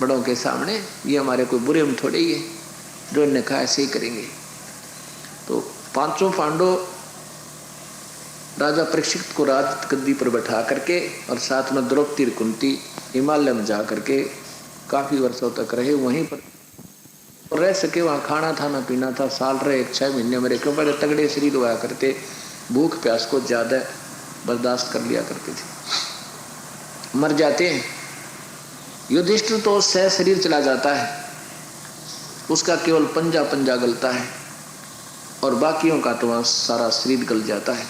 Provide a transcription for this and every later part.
बड़ों के सामने, ये हमारे कोई बुरे में थोड़े ही है, जो इन्होंने कहा ऐसे ही करेंगे। तो पांचों पांडव राजा परीक्षित को राज गद्दी पर बैठा करके और साथ में द्रौपदी कुंती हिमालय में जा करके काफी वर्षों तक रहे, वहीं पर रह सके। वहाँ खाना था ना पीना था, साल रहे 6 महीने मेरे क्यों बड़े तगड़े शरीर हुआ करते, भूख प्यास को ज्यादा बर्दाश्त कर लिया करते थे, मर जाते हैं। युधिष्ठिर तो सह शरीर चला जाता है, उसका केवल पंजा पंजा गलता है और बाकियों का तो वहाँ सारा शरीर गल जाता है।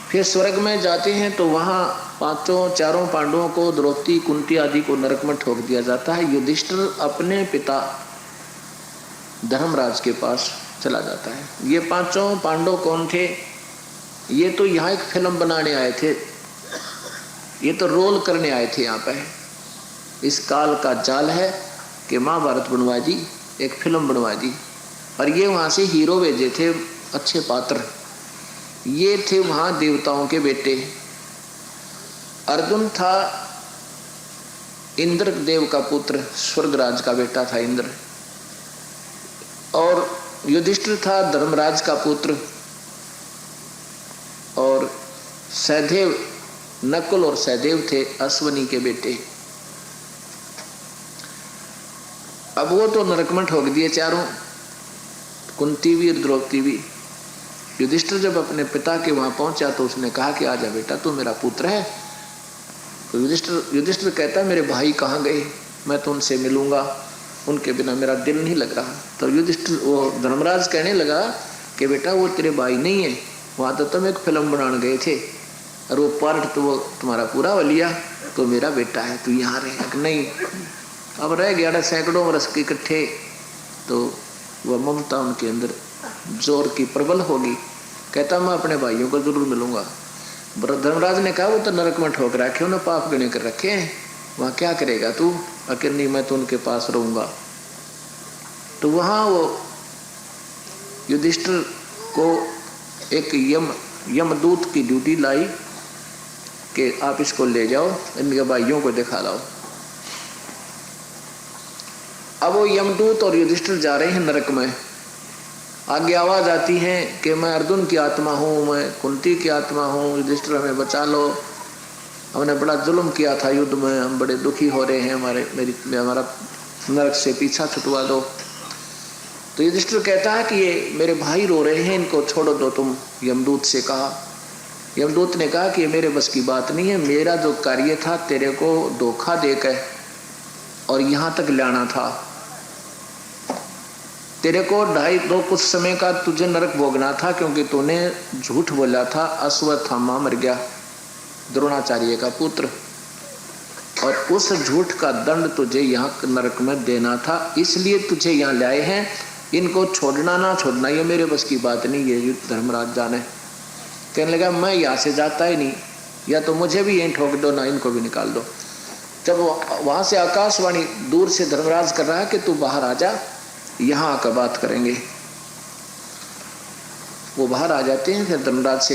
फिर स्वर्ग में जाते हैं तो वहाँ चारों पांडवों को, द्रौपदी कुंती आदि को नरक में ठोक दिया जाता है। युधिष्ठिर अपने पिता धर्मराज के पास चला जाता है। ये पांचों पांडव कौन थे? ये तो यहाँ एक फिल्म बनाने आए थे, ये तो रोल करने आए थे यहाँ पे। इस काल का जाल है कि महाभारत बनवा दी, एक फिल्म बनवा दी, और ये वहाँ से हीरो भेजे थे, अच्छे पात्र। ये थे वहाँ देवताओं के बेटे। अर्जुन था इंद्र देव का पुत्र, स्वर्गराज का बेटा था इंद्र, और युधिष्ठिर था धर्मराज का पुत्र, और सहदेव, नकुल और सहदेव थे अश्वनी के बेटे। अब वो तो नरक में ठोक दिए चारों, कुंती भी और द्रौपदी भी। युधिष्ठिर जब अपने पिता के वहां पहुंचा तो उसने कहा कि आजा बेटा, तू मेरा पुत्र है। तो युधिष्ठिर कहता है मेरे भाई कहाँ गए, मैं तो उनसे मिलूंगा, उनके बिना मेरा दिल नहीं लग रहा। तो युधिष्ठिर, वो धर्मराज कहने लगा कि बेटा वो तेरे भाई नहीं है, वहां तो तुम एक फिल्म बनाने गए थे और वो पार्ट तो वो तुम्हारा पूरा हो लिया, तो मेरा बेटा है, तू यहाँ रहे। नहीं, अब रह गया सैकड़ों वर्ष के इकट्ठे, तो वह ममता उनके अंदर जोर की प्रबल होगी। कहता मैं अपने भाइयों को जरूर मिलूंगा। धर्मराज ने कहा वो तो नरक में ठोक रखे, उन्हें पाप गणे कर रखे हैं, वहाँ क्या करेगा तू अकेले, मैं तो उनके पास रहूंगा। तो वहाँ वो युधिष्ठिर को एक यमदूत की ड्यूटी लाई कि आप इसको ले जाओ, इनके भाइयों को दिखा लाओ। अब वो यमदूत और युधिष्ठिर जा रहे हैं नरक में। आगे आवाज आती है कि मैं अर्जुन की आत्मा हूँ, मैं कुंती की आत्मा हूँ, युधिष्ठिर हमें बचा लो, हमने बड़ा जुल्म किया था युद्ध में, हम बड़े दुखी हो रहे हैं, हमारा नरक से पीछा छुटवा दो। तो युधिष्ठिर कहता है कि ये मेरे भाई रो रहे हैं, इनको छोड़ो दो तुम, यमदूत से कहा। यमदूत ने कहा कि ये मेरे बस की बात नहीं है, मेरा जो कार्य था तेरे को धोखा देकर और यहाँ तक लाना था, तेरे को दो कुछ समय का तुझे नरक भोगना था, क्योंकि तूने झूठ बोला था, अश्वत्थामा मर गया, द्रोणाचार्य का पुत्र, और उस झूठ का दंड तुझे यहाँ नरक में देना था, इसलिए तुझे यहाँ लाए हैं। इनको छोड़ना ना छोड़ना ये मेरे बस की बात नहीं, ये धर्मराज जाने। कहने लगा मैं यहाँ से जाता ही नहीं, या तो मुझे भी यहीं ठोक दो, ना इनको भी निकाल दो। जब वहां से आकाशवाणी दूर से धर्मराज कर रहा है कि तू बाहर आ जा, यहाँ आकर बात करेंगे। वो बाहर आ जाते हैं। फिर धर्मराज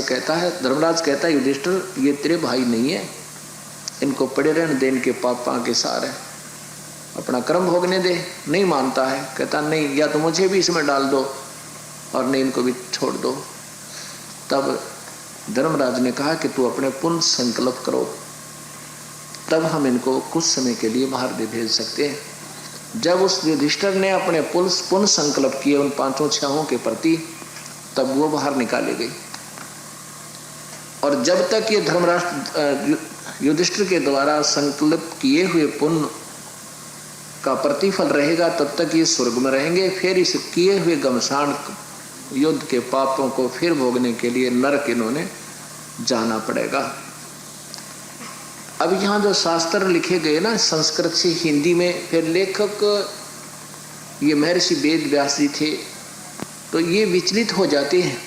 कहता है युधिष्ठिर ये तेरे भाई नहीं है, इनको पड़े रहने दे, इनके पापा के सार है, अपना कर्म भोगने दे। नहीं मानता है, कहता नहीं, या तो मुझे भी इसमें डाल दो और नहीं इनको भी छोड़ दो। तब धर्मराज ने कहा कि तू अपने पुण्य संकल्प करो, तब हम इनको कुछ समय के लिए बाहर भी भेज सकते हैं। जब उस युधिष्ठिर ने अपने पुण्य संकल्प किए उन पांचों छहों के प्रति, तब वो बाहर निकाले गए। और जब तक ये धर्मराष्ट्र युधिष्ठिर के द्वारा संकल्प किए हुए पुण्य का प्रतिफल रहेगा, तब तक ये स्वर्ग में रहेंगे। फिर इस किए हुए घमसान युद्ध के पापों को फिर भोगने के लिए नरक इन्होंने जाना पड़ेगा। अब यहाँ जो शास्त्र लिखे गए ना संस्कृत से हिंदी में, फिर लेखक ये महर्षि वेद व्यास जी थे, तो ये विचलित हो जाते हैं।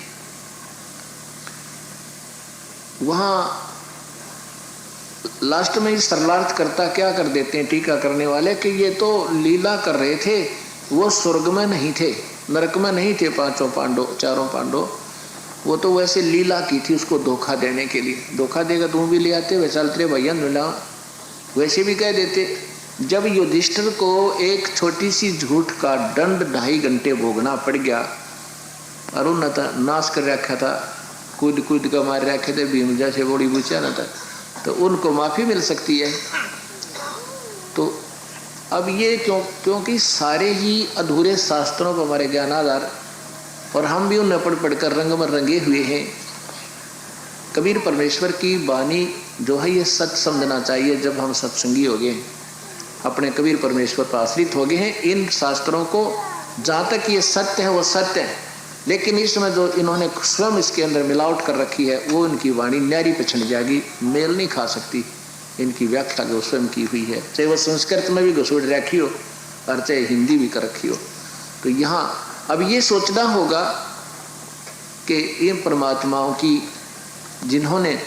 वहाँ लास्ट में सरलार्थ करता क्या कर देते हैं टीका करने वाले कि ये तो लीला कर रहे थे, वो स्वर्ग में नहीं थे, नरक में नहीं थे चारों पांडव, वो तो वैसे लीला की थी उसको धोखा देने के लिए। धोखा देगा तुम भी ले आते, वैसा तेरे भैया मिला, वैसे भी कह देते जब युधिष्ठिर को एक छोटी सी झूठ का दंड 2.5 घंटे भोगना पड़ गया, अरुण न था नाश कर रखा था, कूद कूद का मार रखे थे, भीम जैसे बड़ी बूचा न था, तो उनको माफी मिल सकती है। तो अब ये क्योंकि सारे ही अधूरे शास्त्रों पर हमारे ज्ञान आधार, और हम भी उन्हें पढ़ पढ़कर रंग में रंगे हुए हैं। कबीर परमेश्वर की वाणी जो है ये सच समझना चाहिए। जब हम सत्संगी हो गए, अपने कबीर परमेश्वर पर आश्रित हो गए हैं, इन शास्त्रों को जहाँ तक ये सत्य है वो सत्य है, लेकिन इसमें जो इन्होंने स्वयं इसके अंदर मिलावट कर रखी है वो इनकी वाणी न्यारी पे छिड़ जाएगी, मेल नहीं खा सकती इनकी व्याख्या जो स्वयं की हुई है, चाहे वो संस्कृत में भी घुसोड़ रखी हो और चाहे हिंदी भी कर रखी हो। तो यहाँ अब ये सोचना होगा कि इन परमात्माओं की जिन्होंने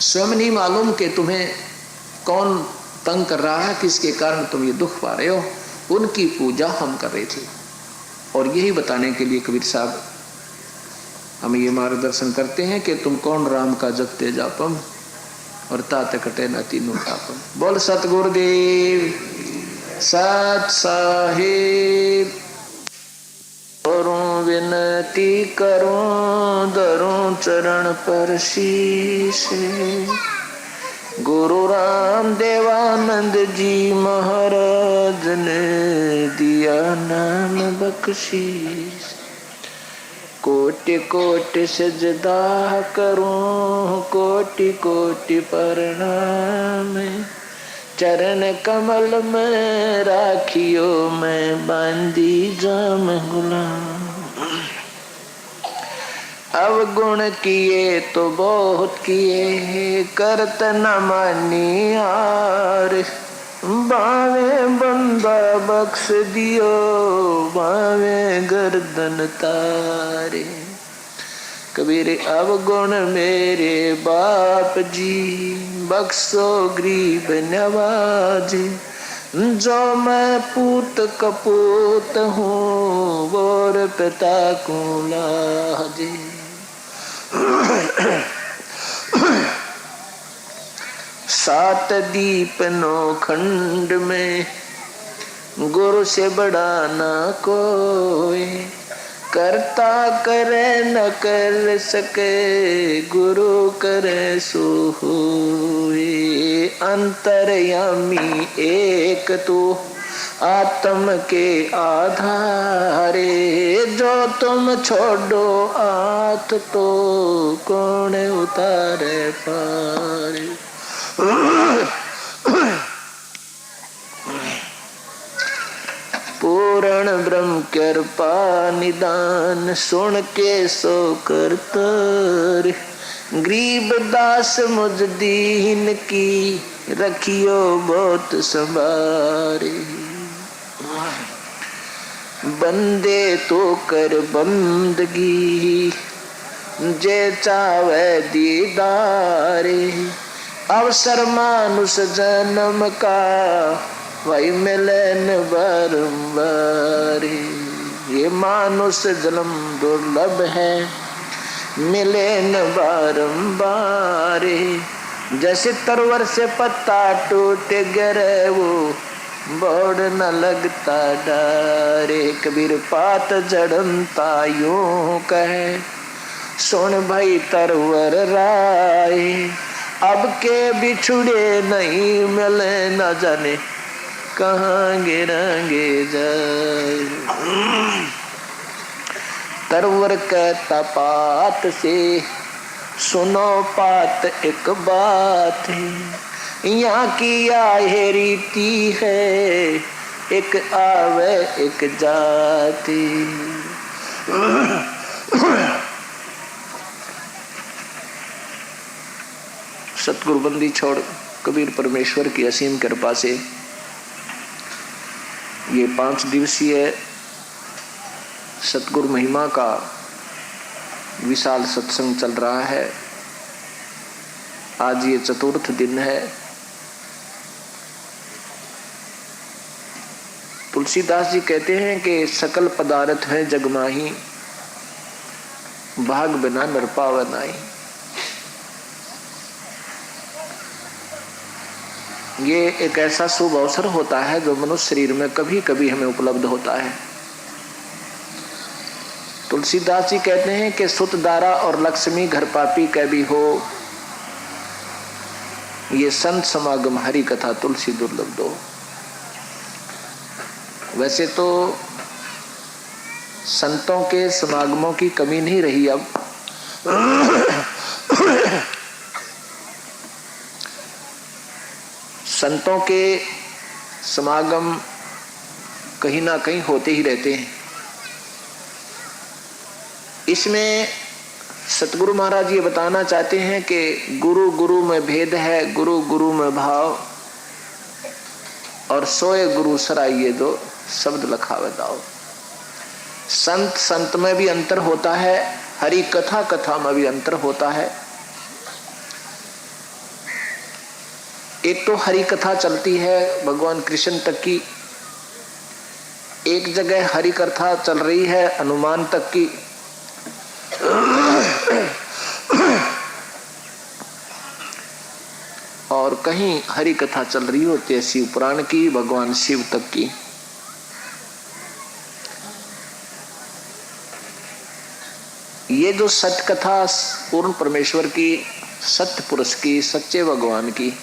स्वयं नहीं मालूम कि तुम्हें कौन तंग कर रहा है, किसके कारण तुम ये दुख पा रहे हो, उनकी पूजा हम कर रहे थे। और यही बताने के लिए कबीर साहब हमें ये मार्गदर्शन करते हैं कि तुम कौन राम का जपते जापम और तात कटे न तीनों तापम। बोल सतगुरुदेव सत साहिब। करूं विनती करूं धरूं चरण पर शीश, गुरु राम देवानंद जी महाराज ने दिया नाम बख्शीश। कोटि कोटि सजदा करूं कोटि कोटि प्रणाम, चरण कमल में राखियो मैं बांधी जाम गुलाम। अवगुण किए तो बहुत किए करत न मानी हार, बावे बंदा बख्श दियो बावे गर्दन तारे। कबीर अवगुण मेरे बाप जी बख्शो गरीब नवाजे, जो मैं पूत कपूत हूँ और पिता को लाजे। सात दीप नौ खंड में गुरु से बड़ा ना कोई, करता करे न कर सके गुरु करे सो होए। अंतर्यामी एक तू आत्म के आधारे, जो तुम छोड़ो आत तो कौन उतारे पारे। पूर्ण ब्रह्म कृपा निदान सुन के सो करतर, गरीब दास मुझ दीन की रखियो बहुत संभारे। बंदे तो कर बंदगी जे चावे दीदारे, अवसर मानुष जन्म का वही मिलन बारंबार। ये मानुष जन्म दुर्लभ है मिले न बारंबार। जैसे तरवर से पत्ता टूट गिरे वो बोड़ न लगता डारे। कबीर पात जड़नता यूं कहे सुन भाई तरवर राय, अब के बिछुड़े नहीं मिले न जाने कहाँ गिरेंगे जाए। तरवर कहता पात से सुनो पात एक बात है, यहाँ की आहे रीति है एक आवे एक जाति। सतगुरु बंदी छोड़ कबीर परमेश्वर की असीम कृपा से ये 5 दिवसीय सतगुरु महिमा का विशाल सत्संग चल रहा है। आज ये चतुर्थ दिन है। तुलसीदास जी कहते हैं कि सकल पदार्थ है जग माही, भाग बिना नर पावै नाहीं। ये एक ऐसा शुभ अवसर होता है जो मनुष्य शरीर में कभी कभी हमें उपलब्ध होता है। तुलसीदास जी कहते हैं कि सुत दारा और लक्ष्मी घर पापी कै भी हो, ये संत समागम हरि कथा तुलसी दुर्लभ दो। वैसे तो संतों के समागमों की कमी नहीं रही अब। संतों के समागम कहीं ना कहीं होते ही रहते हैं। इसमें सतगुरु महाराज ये बताना चाहते हैं कि गुरु गुरु में भेद है, गुरु गुरु में भाव, और सोए गुरु सराइये दो, शब्द लखावे दाओ। संत संत में भी अंतर होता है, हरि कथा कथा में भी अंतर होता है। एक तो हरि कथा चलती है भगवान कृष्ण तक की, एक जगह हरि कथा चल रही है हनुमान तक की, और कहीं हरि कथा चल रही होती है शिव पुराण की, भगवान शिव तक की। ये जो सत्य कथा पूर्ण परमेश्वर की, सत्य पुरुष की, सच्चे भगवान की,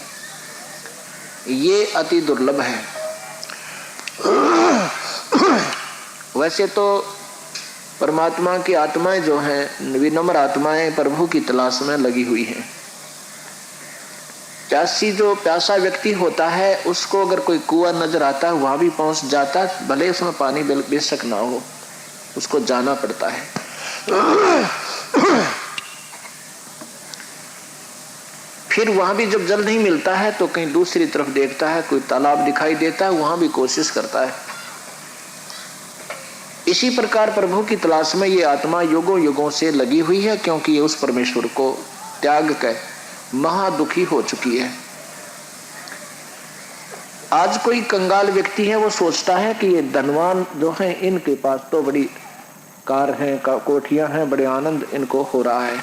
ये अति दुर्लभ है। वैसे तो परमात्मा की आत्माएं जो हैं, विनम्र आत्माएं प्रभु की तलाश में लगी हुई हैं। जो प्यासा व्यक्ति होता है उसको अगर कोई कुआं नजर आता है वहां भी पहुंच जाता है, भले उसमें पानी बेशक ना हो, उसको जाना पड़ता है। फिर वहां भी जब जल नहीं मिलता है तो कहीं दूसरी तरफ देखता है, कोई तालाब दिखाई देता है, वहां भी कोशिश करता है। इसी प्रकार प्रभु की तलाश में ये आत्मा युगों युगों से लगी हुई है, क्योंकि ये उस परमेश्वर को त्याग कर महादुखी हो चुकी है। आज कोई कंगाल व्यक्ति है, वो सोचता है कि ये धनवान जो हैं इनके पास तो बड़ी कार हैं, कोठियां हैं, बड़े आनंद इनको हो रहा है।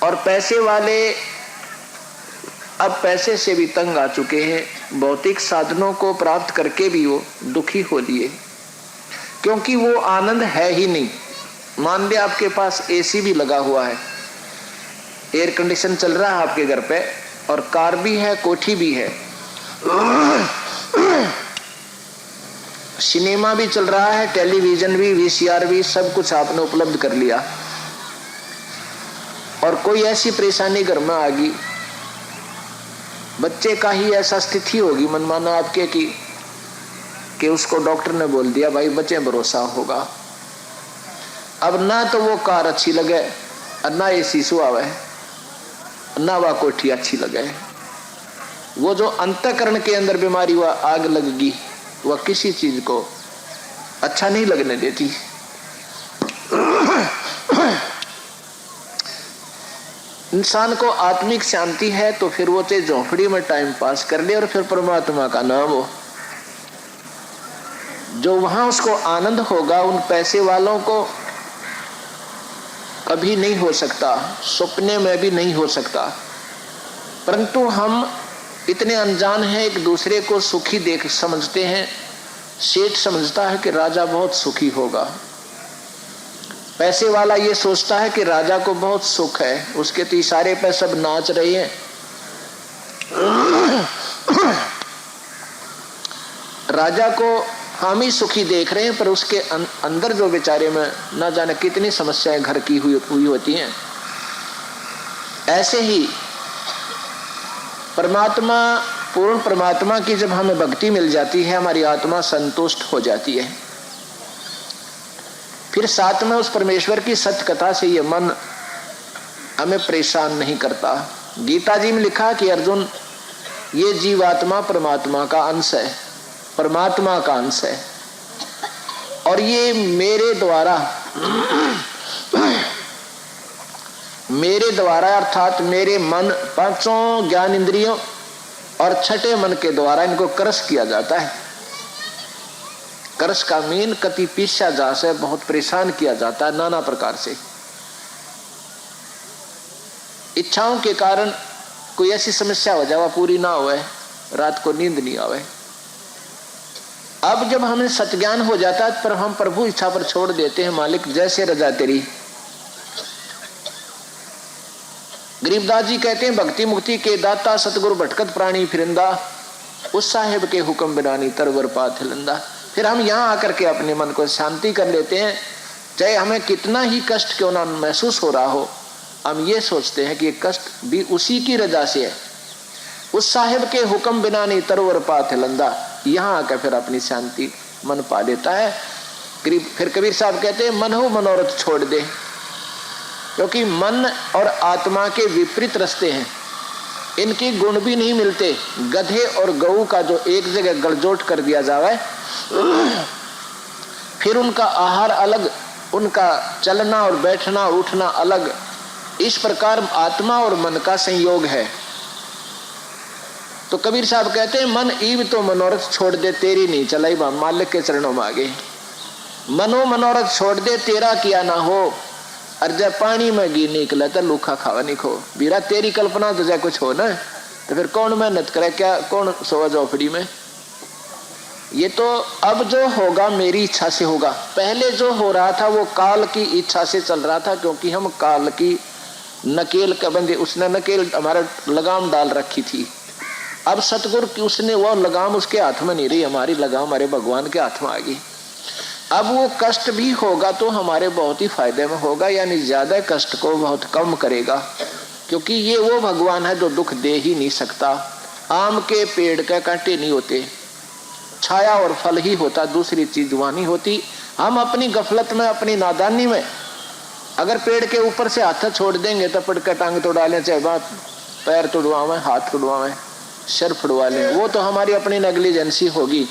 और पैसे वाले अब पैसे से भी तंग आ चुके हैं, भौतिक साधनों को प्राप्त करके भी वो दुखी हो लिए, क्योंकि वो आनंद है ही नहीं। मान लिया आपके पास एसी भी लगा हुआ है, एयर कंडीशन चल रहा है आपके घर पे, और कार भी है, कोठी भी है, सिनेमा भी चल रहा है, टेलीविजन भी, वीसीआर भी, सब कुछ आपने उपलब्ध कर लिया, और कोई ऐसी परेशानी घर में आ गई, बच्चे का ही ऐसा स्थिति होगी मनमाना आपके कि उसको डॉक्टर ने बोल दिया भाई बच्चे भरोसा होगा। अब ना तो वो कार अच्छी लगे, ना एसी सुहावे, ना वह कोठी अच्छी लगे। वो जो अंतःकरण के अंदर बीमारी वह आग लगेगी, वह किसी चीज को अच्छा नहीं लगने देती। इंसान को आत्मिक शांति है तो फिर वो चाहे झोंपड़ी में टाइम पास कर ले और फिर परमात्मा का नाम हो, जो वहां उसको आनंद होगा, उन पैसे वालों को कभी नहीं हो सकता, सपने में भी नहीं हो सकता। परंतु हम इतने अनजान हैं, एक दूसरे को सुखी देख समझते हैं। सेठ समझता है कि राजा बहुत सुखी होगा, पैसे वाला ये सोचता है कि राजा को बहुत सुख है, उसके तो इशारे पे सब नाच रहे हैं। राजा को हम ही सुखी देख रहे हैं, पर उसके अंदर जो बेचारे में ना जाने कितनी समस्याएं घर की हुई होती हैं। ऐसे ही परमात्मा, पूर्ण परमात्मा की जब हमें भक्ति मिल जाती है, हमारी आत्मा संतुष्ट हो जाती है। फिर साथ में उस परमेश्वर की सत्य कथा से ये मन हमें परेशान नहीं करता। गीता जी में लिखा कि अर्जुन, ये जीवात्मा परमात्मा का अंश है, परमात्मा का अंश है, और ये मेरे द्वारा अर्थात मेरे मन, पांचों ज्ञान इंद्रियों और छठे मन के द्वारा इनको क्रश किया जाता है। कर्ष का मीन कति पीछा जा से बहुत परेशान किया जाता है नाना प्रकार से। इच्छाओं के कारण कोई ऐसी समस्या हो जाए पूरी ना होए, रात को नींद नहीं आवे। अब जब हमें सत्ज्ञान हो जाता है पर हम प्रभु इच्छा पर छोड़ देते हैं, मालिक जैसे रजा तेरी। गरीबदास जी कहते हैं भक्ति मुक्ति के दाता सतगुरु भटकत प्राणी फिरंदा, उस साहेब के हुक्म बिनानी तरवर पाथ लंदा। फिर हम यहाँ आकर के अपने मन को शांति कर लेते हैं, चाहे हमें कितना ही कष्ट क्यों ना महसूस हो रहा हो, हम ये सोचते हैं कि ये कष्ट भी उसी की रजा से है। उस साहेब के हुक्म बिना नहीं तरवर पाथ लंदा, यहाँ आकर फिर अपनी शांति मन पा लेता है। फिर कबीर साहब कहते हैं मन हो मनोरथ छोड़ दे, क्योंकि मन और आत्मा के विपरीत रास्ते हैं, इनके गुण भी नहीं मिलते। गधे और गऊ का जो एक जगह गलजोट कर दिया जाए, फिर उनका आहार अलग, उनका चलना और बैठना और उठना अलग, इस प्रकार आत्मा और मन का संयोग है। तो कबीर साहब कहते हैं मन ईव तो मनोरथ छोड़ दे, तेरी नहीं चलाई बा मालिक के चरणों में आगे। मनो मनोरथ छोड़ दे, तेरा किया ना हो, और जब पानी में गिर निकला तो लूखा खावा नहीं खो। बीरा तेरी कल्पना तो जाए कुछ हो ना, तो फिर कौन मेहनत करे, क्या कौन सोवा झोपड़ी में। ये तो अब जो होगा मेरी इच्छा से होगा, पहले जो हो रहा था वो काल की इच्छा से चल रहा था, क्योंकि हम काल की नकेल का बंदे, उसने नकेल हमारा लगाम डाल रखी थी। अब सतगुरु की उसने वो लगाम उसके हाथ में नहीं रही, हमारी लगाम हमारे भगवान के हाथ में आ गई। अब वो कष्ट भी होगा तो हमारे बहुत ही फायदे में होगा, यानी ज्यादा कष्ट को बहुत कम करेगा, क्योंकि ये वो भगवान है जो दुख दे ही नहीं सकता। आम के पेड़ के कांटे नहीं होते, छाया और फल ही होता, दूसरी चीज वहां नहीं होती। हम अपनी गफलत में, अपनी नादानी में अगर पेड़ के ऊपर से हाथ छोड़ देंगे तो पड़ के टांग तोड़ा लें, चाहे बात पैर तोड़वावे, हाथ तोड़वावे, सर फुड़वा लें, वो तो हमारी अपनी नेग्लिजेंसी होगी,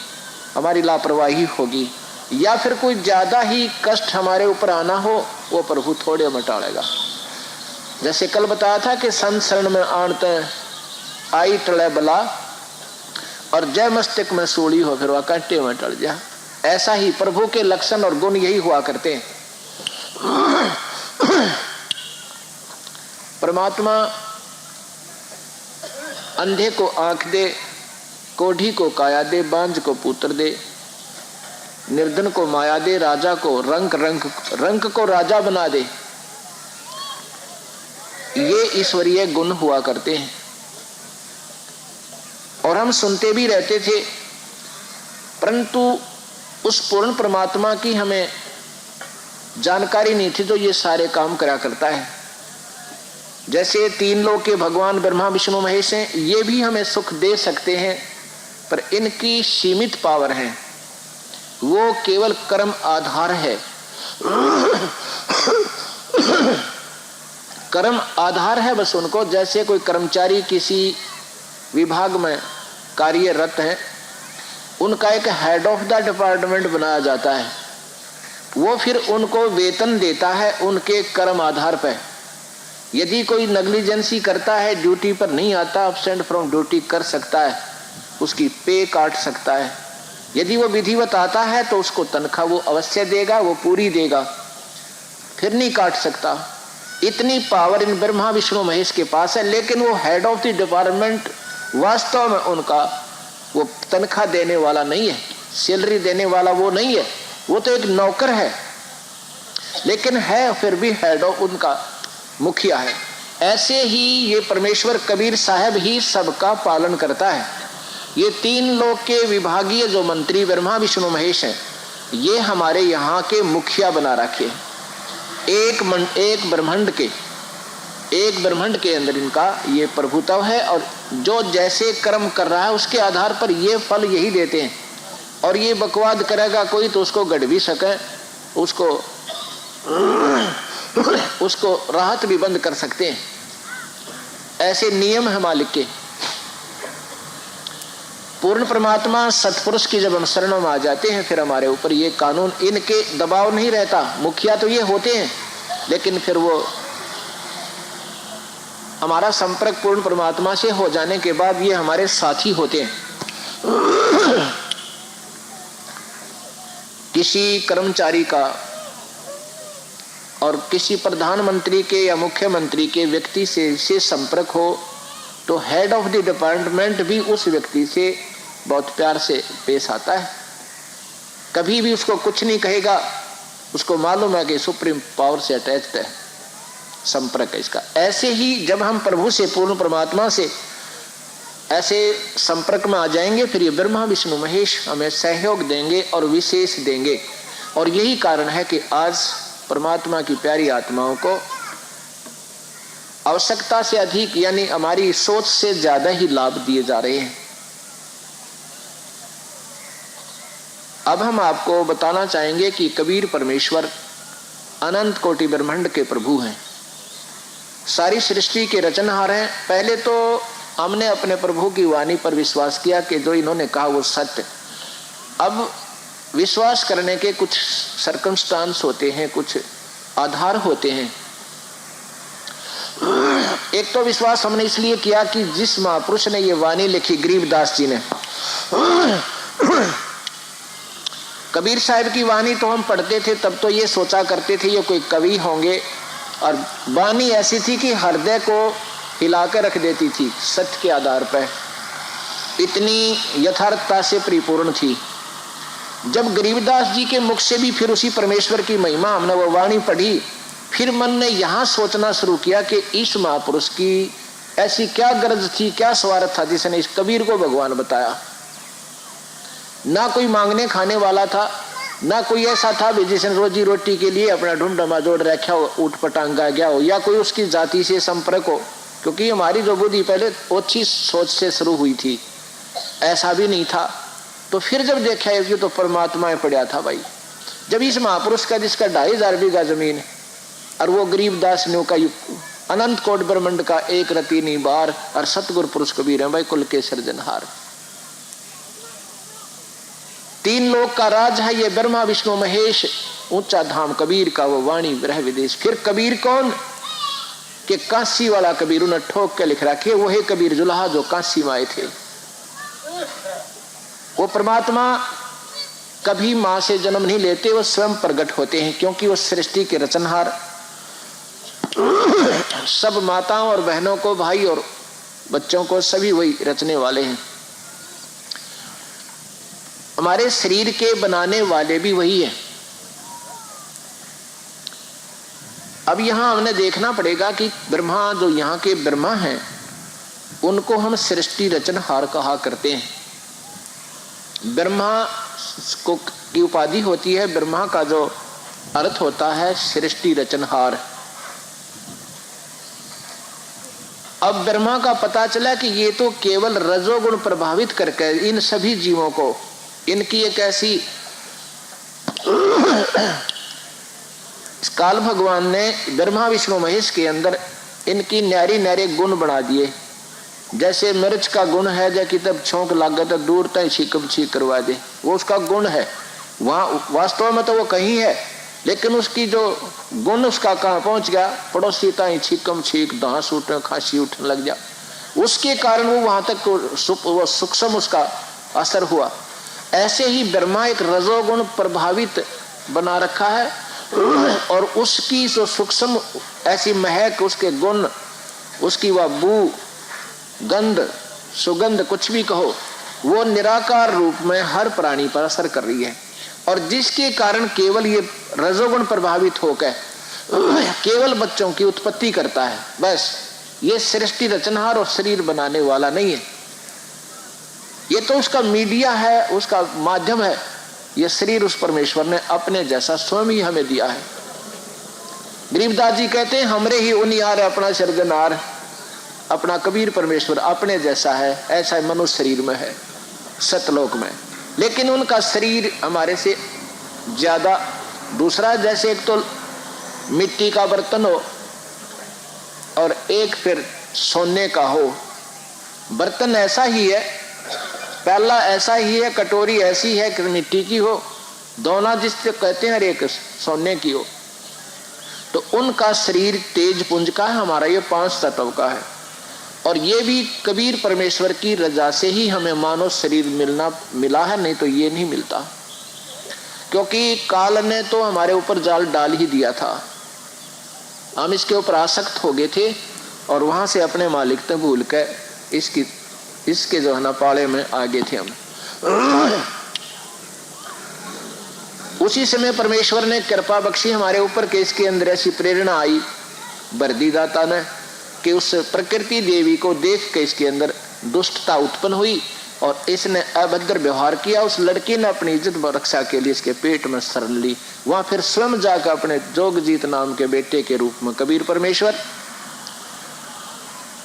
हमारी लापरवाही होगी। या फिर कोई ज्यादा ही कष्ट हमारे ऊपर आना हो, वो प्रभु थोड़े में टालेगा। जैसे कल बताया था कि संत शरण में आनते आई टले बला, और जय मस्तक में सूली हो फिर वह कांटे में टल जा। ऐसा ही प्रभु के लक्षण और गुण यही हुआ करते हैं। परमात्मा अंधे को आंख दे, कोढ़ी को काया दे, बांझ को पुत्र दे, निर्धन को माया दे, राजा को रंक को राजा बना दे। ये ईश्वरीय गुण हुआ करते हैं और हम सुनते भी रहते थे, परंतु उस पूर्ण परमात्मा की हमें जानकारी नहीं थी जो ये सारे काम करा करता है। जैसे तीन लोक के भगवान ब्रह्मा विष्णु महेश हैं, ये भी हमें सुख दे सकते हैं, पर इनकी सीमित पावर है, वो केवल कर्म आधार है। कर्म आधार है बस उनको। जैसे कोई कर्मचारी किसी विभाग में कार्यरत है, उनका एक हेड ऑफ द डिपार्टमेंट बनाया जाता है, वो फिर उनको वेतन देता है उनके कर्म आधार पर। यदि कोई नेग्लिजेंसी करता है, ड्यूटी पर नहीं आता, एब्सेंट फ्रॉम ड्यूटी कर सकता है, उसकी पे काट सकता है। यदि वो विधिवत आता है तो उसको तनख्वाह वो अवश्य देगा, वो पूरी देगा, फिर नहीं काट सकता। इतनी पावर इन ब्रह्मा विष्णु महेश के पास है, लेकिन वो हेड ऑफ द डिपार्टमेंट वास्तव में उनका वो तनख्वाह देने वाला नहीं है, सैलरी देने वाला वो नहीं है, वो तो एक नौकर है, लेकिन है फिर भी हेड ऑफ उनका मुखिया है। ऐसे ही ये परमेश्वर कबीर साहब ही सबका पालन करता है। ये तीन लोक के विभागीय जो मंत्री ब्रह्मा विष्णु महेश हैं, ये हमारे यहाँ के मुखिया बना रखे। एक ब्रह्मांड के अंदर इनका ये प्रभुत्व है, और जो जैसे कर्म कर रहा है उसके आधार पर ये फल यही देते हैं। और ये बकवाद करेगा कोई तो उसको गढ़ भी सके, उसको राहत भी बंद कर सकते हैं। ऐसे नियम है मालिक के। पूर्ण परमात्मा सतपुरुष की जब हम शरणों में आ जाते हैं, फिर हमारे ऊपर ये कानून, इनके दबाव नहीं रहता। मुखिया तो ये होते हैं, लेकिन फिर वो हमारा संपर्क पूर्ण परमात्मा से हो जाने के बाद ये हमारे साथी होते हैं। किसी कर्मचारी का और किसी प्रधानमंत्री के या मुख्यमंत्री के व्यक्ति से संपर्क हो तो हेड ऑफ द डिपार्टमेंट भी उस व्यक्ति से बहुत प्यार से पेश आता है, कभी भी उसको कुछ नहीं कहेगा, उसको मालूम है कि सुप्रीम पावर से अटैच्ड है, संपर्क है इसका। ऐसे ही जब हम प्रभु से, पूर्ण परमात्मा से ऐसे संपर्क में आ जाएंगे, फिर ये ब्रह्मा विष्णु महेश हमें सहयोग देंगे और विशेष देंगे। और यही कारण है कि आज परमात्मा की प्यारी आत्माओं को आवश्यकता से अधिक, यानी हमारी सोच से ज्यादा ही लाभ दिए जा रहे हैं। अब हम आपको बताना चाहेंगे कि कबीर परमेश्वर अनंत कोटि ब्रह्मांड के प्रभु हैं, सारी सृष्टि के रचनहार हैं। पहले तो हमने अपने प्रभु की वाणी पर विश्वास किया कि जो इन्होंने कहा वो सत्य। अब विश्वास करने के कुछ सर्कमस्टांस होते हैं, कुछ आधार होते हैं। एक तो विश्वास हमने इसलिए किया कि जिस महापुरुष ने ये वाणी लिखी, गरीबदास जी ने, कबीर साहब की वाणी तो हम पढ़ते थे तब तो ये सोचा करते थे ये कोई कवि होंगे, और वाणी ऐसी थी कि हृदय को हिलाकर रख देती थी, सत्य के आधार पर इतनी यथार्थता से परिपूर्ण थी। जब गरीबदास जी के मुख से भी फिर उसी परमेश्वर की महिमा हमने वो वाणी पढ़ी, फिर मन ने यहाँ सोचना शुरू किया कि इस महापुरुष की ऐसी क्या गरज थी, क्या स्वार्थ था जिसने इस कबीर को भगवान बताया। ना कोई मांगने खाने वाला था, ना कोई ऐसा था भी जिसने रोजी रोटी के लिए अपना ढूंढमा जोड़ रखा हो, ऊट पटांगा गया हो, या कोई उसकी जाति से संपर्क हो, क्योंकि हमारी जो बुद्धि पहले ओछी सोच से शुरू हुई थी, ऐसा भी नहीं था। तो फिर जब देखा है तो परमात्मा में पड़ा था भाई। जब इस महापुरुष का, जिसका 2500 बीघा जमीन है, और वो गरीबदास ने का अनंत कोट ब्रह्मांड का एक रति निबार, और सतगुरु पुरुष कबीर है भाई, कुल के सृजनहार। 3 लोक का राज है ये ब्रह्मा विष्णु महेश, ऊंचा धाम कबीर का वो वाणी ग्रह विदेश। फिर कबीर कौन कि काशी वाला कबीर, उन्हें ठोक के लिख रखे वो है कबीर जुलाहा जो काशी में आए थे। वो परमात्मा कभी मां से जन्म नहीं लेते, वो स्वयं प्रकट होते हैं, क्योंकि वो सृष्टि के रचनहार सब माताओं और बहनों को, भाई और बच्चों को सभी वही रचने वाले हैं। हमारे शरीर के बनाने वाले भी वही है। अब यहां हमने देखना पड़ेगा कि ब्रह्मा, जो यहाँ के ब्रह्मा हैं, उनको हम सृष्टि रचनहार कहा करते हैं। ब्रह्मा को की उपाधि होती है, ब्रह्मा का जो अर्थ होता है सृष्टि रचनहार। अब ब्रह्मा का पता चला कि ये तो केवल रजोगुण प्रभावित करके इन सभी जीवों को, इनकी एक ऐसी काल भगवान ने ब्रह्मा विष्णु महेश के अंदर इनकी न्यारी न्यारे गुण बना दिए। जैसे मिर्च का गुण है, जैसे तब छोंक लागे तो दूर तक छीकम छीक करवा दे, वो उसका गुण है। वहां वास्तव में तो वो कहीं है, लेकिन उसकी जो गुण उसका कहाँ पहुंच गया, पड़ोसी ताई छीकम छीक, दांस उठने खांसी उठने लग जा, उसके कारण वो वहां तक वो सूक्ष्म उसका असर हुआ। ऐसे ही ब्रह्मा एक रजोगुण प्रभावित बना रखा है, और उसकी जो सूक्ष्म ऐसी महक, उसके गुण, उसकी वह बू, गंध, सुगंध, कुछ भी कहो, वो निराकार रूप में हर प्राणी पर असर कर रही है। और जिसके कारण केवल ये रजोगुण प्रभावित होकर केवल बच्चों की उत्पत्ति करता है, बस। ये सृष्टि रचनहार और शरीर बनाने वाला नहीं है, ये तो उसका मीडिया है, उसका माध्यम है। ये शरीर उस परमेश्वर ने अपने जैसा स्वयं ही हमें दिया है। गरीबदास जी कहते हैं हमरे ही उनियार अपना सृजनहार, अपना कबीर परमेश्वर अपने जैसा है, ऐसा मनुष्य शरीर में है सतलोक में, लेकिन उनका शरीर हमारे से ज्यादा दूसरा। जैसे एक तो मिट्टी का बर्तन हो और एक फिर सोने का हो, बर्तन ऐसा ही है, प्याला ऐसा ही है, कटोरी ऐसी है कि मिट्टी की हो, दोनों जिससे कहते हैं, एक सोने की हो। तो उनका शरीर तेज पुंज का है, हमारा ये 5 तत्व का है। और ये भी कबीर परमेश्वर की रजा से ही हमें मानव शरीर मिला है, नहीं तो ये नहीं मिलता। क्योंकि काल ने तो हमारे ऊपर जाल डाल ही दिया था। हम इसके ऊपर आसक्त हो गए थे और वहां से अपने मालिक तक भूल कर इसके जो है ना पाले में आ गए थे हम। उसी समय परमेश्वर ने कृपा बख्शी हमारे ऊपर कि इसके अंदर ऐसी प्रेरणा आई बरदी दाता ने कि उस प्रकृति देवी को देख के इसके अंदर दुष्टता उत्पन्न हुई और इसने अभद्र व्यवहार किया। उस लड़की ने अपनी इज्जत रक्षा के लिए इसके पेट में शरण ली। वहां फिर स्वयं जाकर अपने जोगजीत नाम के बेटे के रूप में कबीर परमेश्वर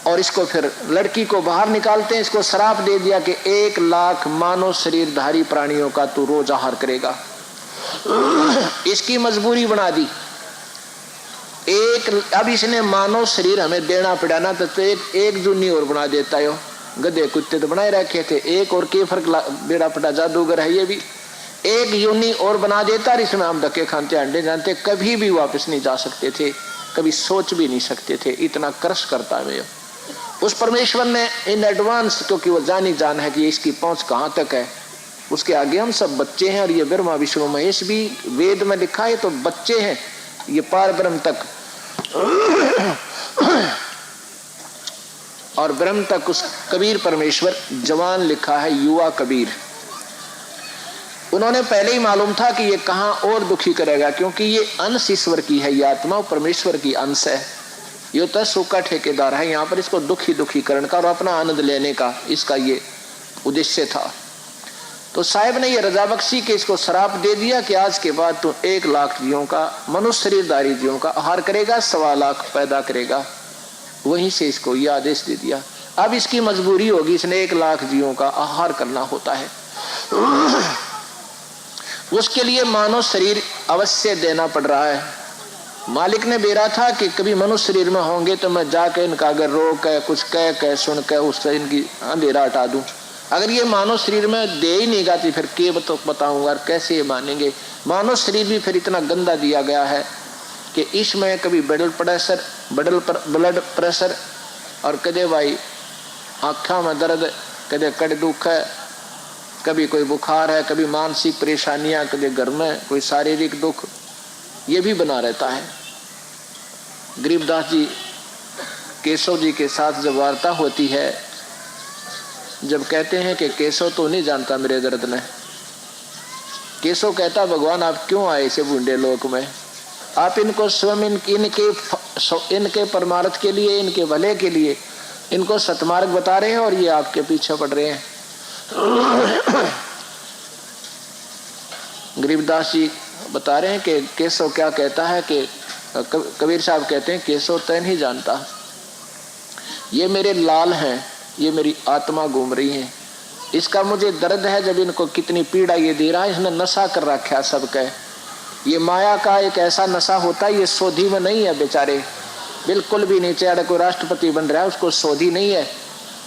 और इसको फिर लड़की को बाहर निकालते हैं। इसको श्राप दे दिया कि 1 लाख मानव शरीरधारी प्राणियों का तू रोज आहार करेगा। इसकी मजबूरी बना दी। अब इसने मानव शरीर हमें देना पड़ा ना तो एक जूनी और बना देता है। गधे कुत्ते तो बनाए रखे थे, एक और के फर्क बेड़ा पटा जादूगर है ये भी, एक यूनी और बना देता। इसमें हम धक्के खाते अंडे जानते, कभी भी वापस नहीं जा सकते थे, कभी सोच भी नहीं सकते थे। इतना क्रश करता है उस परमेश्वर ने इन एडवांस, क्योंकि वो जानी जान है कि इसकी पहुंच कहाँ तक है। उसके आगे हम सब बच्चे हैं और ये ब्रह्मा विष्णु महेश भी वेद में लिखा है तो बच्चे हैं ये पार ब्रह्म तक और ब्रह्म तक उस कबीर परमेश्वर जवान लिखा है युवा कबीर। उन्होंने पहले ही मालूम था कि ये कहां और दुखी करेगा, क्योंकि ये अंश ईश्वर की है, ये आत्मा परमेश्वर की अंश है। ये तो सूखा ठेकेदार है, यहाँ पर इसको दुखी करने का और अपना आनंद लेने का इसका ये उद्देश्य था। तो साहिब ने ये रजा बख्शी के इसको श्राप दे दिया कि आज के बाद तू 1 लाख जीवों का, मनुष्य शरीरधारी जीवों का आहार करेगा, 1.25 लाख पैदा करेगा। वहीं से इसको ये आदेश दे दिया। अब इसकी मजबूरी होगी, इसने 1 लाख जीवों का आहार करना होता है। उसके लिए मानव शरीर अवश्य देना पड़ रहा है। मालिक ने बेरा था कि कभी मनुष्य शरीर में होंगे तो मैं जाकर इनका अगर रो कह कुछ कह सुन कह उससे इनकी अंधेरा हटा दूं। अगर ये मानव शरीर में दे ही नहीं गाती फिर के बताऊंगा और कैसे ये मानेंगे। मानव शरीर भी फिर इतना गंदा दिया गया है कि इसमें कभी ब्लड प्रेशर और कदे भाई आँखों में दर्द, कदे कड़ दुख है, कभी कोई बुखार है, कभी मानसिक परेशानियां, कभी घर में कोई शारीरिक दुख, ये भी बना रहता है। गरीबदास जी केशव जी के साथ जब वार्ता होती है, जब कहते हैं कि केशव तो नहीं जानता मेरे दर्द में, केशव कहता भगवान आप क्यों आए इसे बूढ़े लोक में, आप इनको स्वयं इनके परमार्थ के लिए, इनके भले के लिए इनको सतमार्ग बता रहे हैं और ये आपके पीछे पड़ रहे हैं। गरीबदास जी बता रहे हैं कि केशव क्या कहता है कि कबीर साहब कहते हैं केशव तय नहीं जानता, ये मेरे लाल हैं, ये मेरी आत्मा घूम रही है, इसका मुझे दर्द है जब इनको कितनी पीड़ा ये दे रहा है। इसने नशा कर रखा है सबका। ये माया का एक ऐसा नशा होता है, ये सोधी में नहीं है बेचारे, बिल्कुल भी नहीं। चाहे कोई राष्ट्रपति बन रहा है उसको सोधी नहीं है।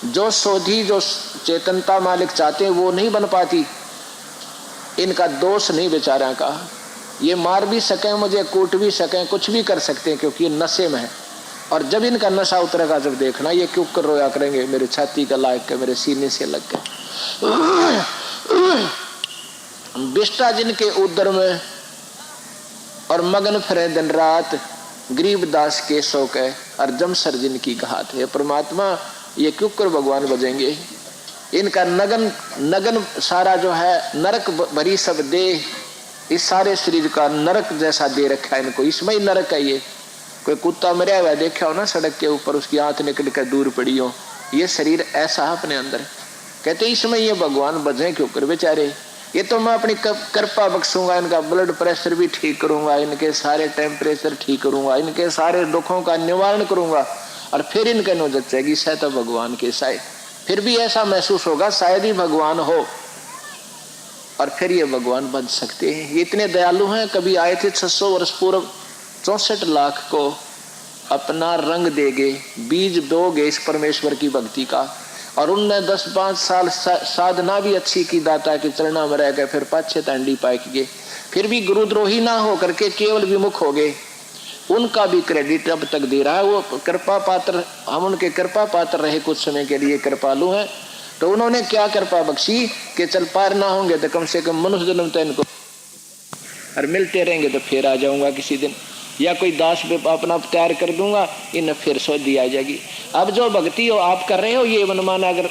जो सोधी जो चेतनता मालिक चाहते हैं वो नहीं बन पाती। इनका दोष नहीं बेचारा का, ये मार भी सकें मुझे, कूट भी सकें, कुछ भी कर सकते हैं क्योंकि ये नशे में है। और जब इनका नशा उतरेगा जब देखना ये क्यों कर रोया करेंगे, मेरे छाती का लायक के मेरे सीने से लग गए। बिष्टा जिनके उदर में और मगन फिरे दिन रात, गरीबदास केशव के और जमसर जिनकी घात है। परमात्मा ये क्यों कर भगवान बजेंगे, इनका नगन सारा जो है नरक भरी सब देह, इस सारे शरीर का नरक जैसा दे रखा है इनको, इसमें ही नरक है। ये कोई कुत्ता मरा हुआ देखा हो ना सड़क के ऊपर, उसकी आंत निकल कर दूर पड़ी हो, ये शरीर ऐसा है अपने अंदर। कहते इसमें ये भगवान बजे क्यों कर बेचारे, ये तो मैं अपनी कृपा बख्शूंगा, इनका ब्लड प्रेशर भी ठीक करूंगा, इनके सारे टेम्परेचर ठीक करूंगा, इनके सारे दुखों का निवारण करूंगा और फिर इनके नो जचेगी शायद तो भगवान के शायद फिर भी ऐसा महसूस होगा शायद ही भगवान हो और फिर ये भगवान बन सकते हैं। ये इतने दयालु हैं। कभी आए थे 600 वर्ष पूर्व, 64 लाख को अपना रंग देगे, बीज दोगे इस परमेश्वर की भक्ति का, और उनने 10-5 साल साधना भी अच्छी की, दाता के चरणों में रह गए, फिर पाछे तांडी पाक गए, फिर भी गुरुद्रोही ना हो करके केवल विमुख हो गए। उनका भी क्रेडिट अब तक दे रहा है वो कृपा पात्र, हम उनके कृपा पात्र रहे कुछ समय के लिए, कृपालु हैं। तो उन्होंने क्या कृपा बख्शी कि चल पार ना होंगे तो कम से कम मनुष्य जन्म तो इनको और मिलते रहेंगे तो फिर आ जाऊंगा किसी दिन। या कोई दास अपना तैयार कर दूंगा, इन्हें फिर सोच दिया जाएगी। अब जो भक्ति हो आप कर रहे हो, ये मनमाना अगर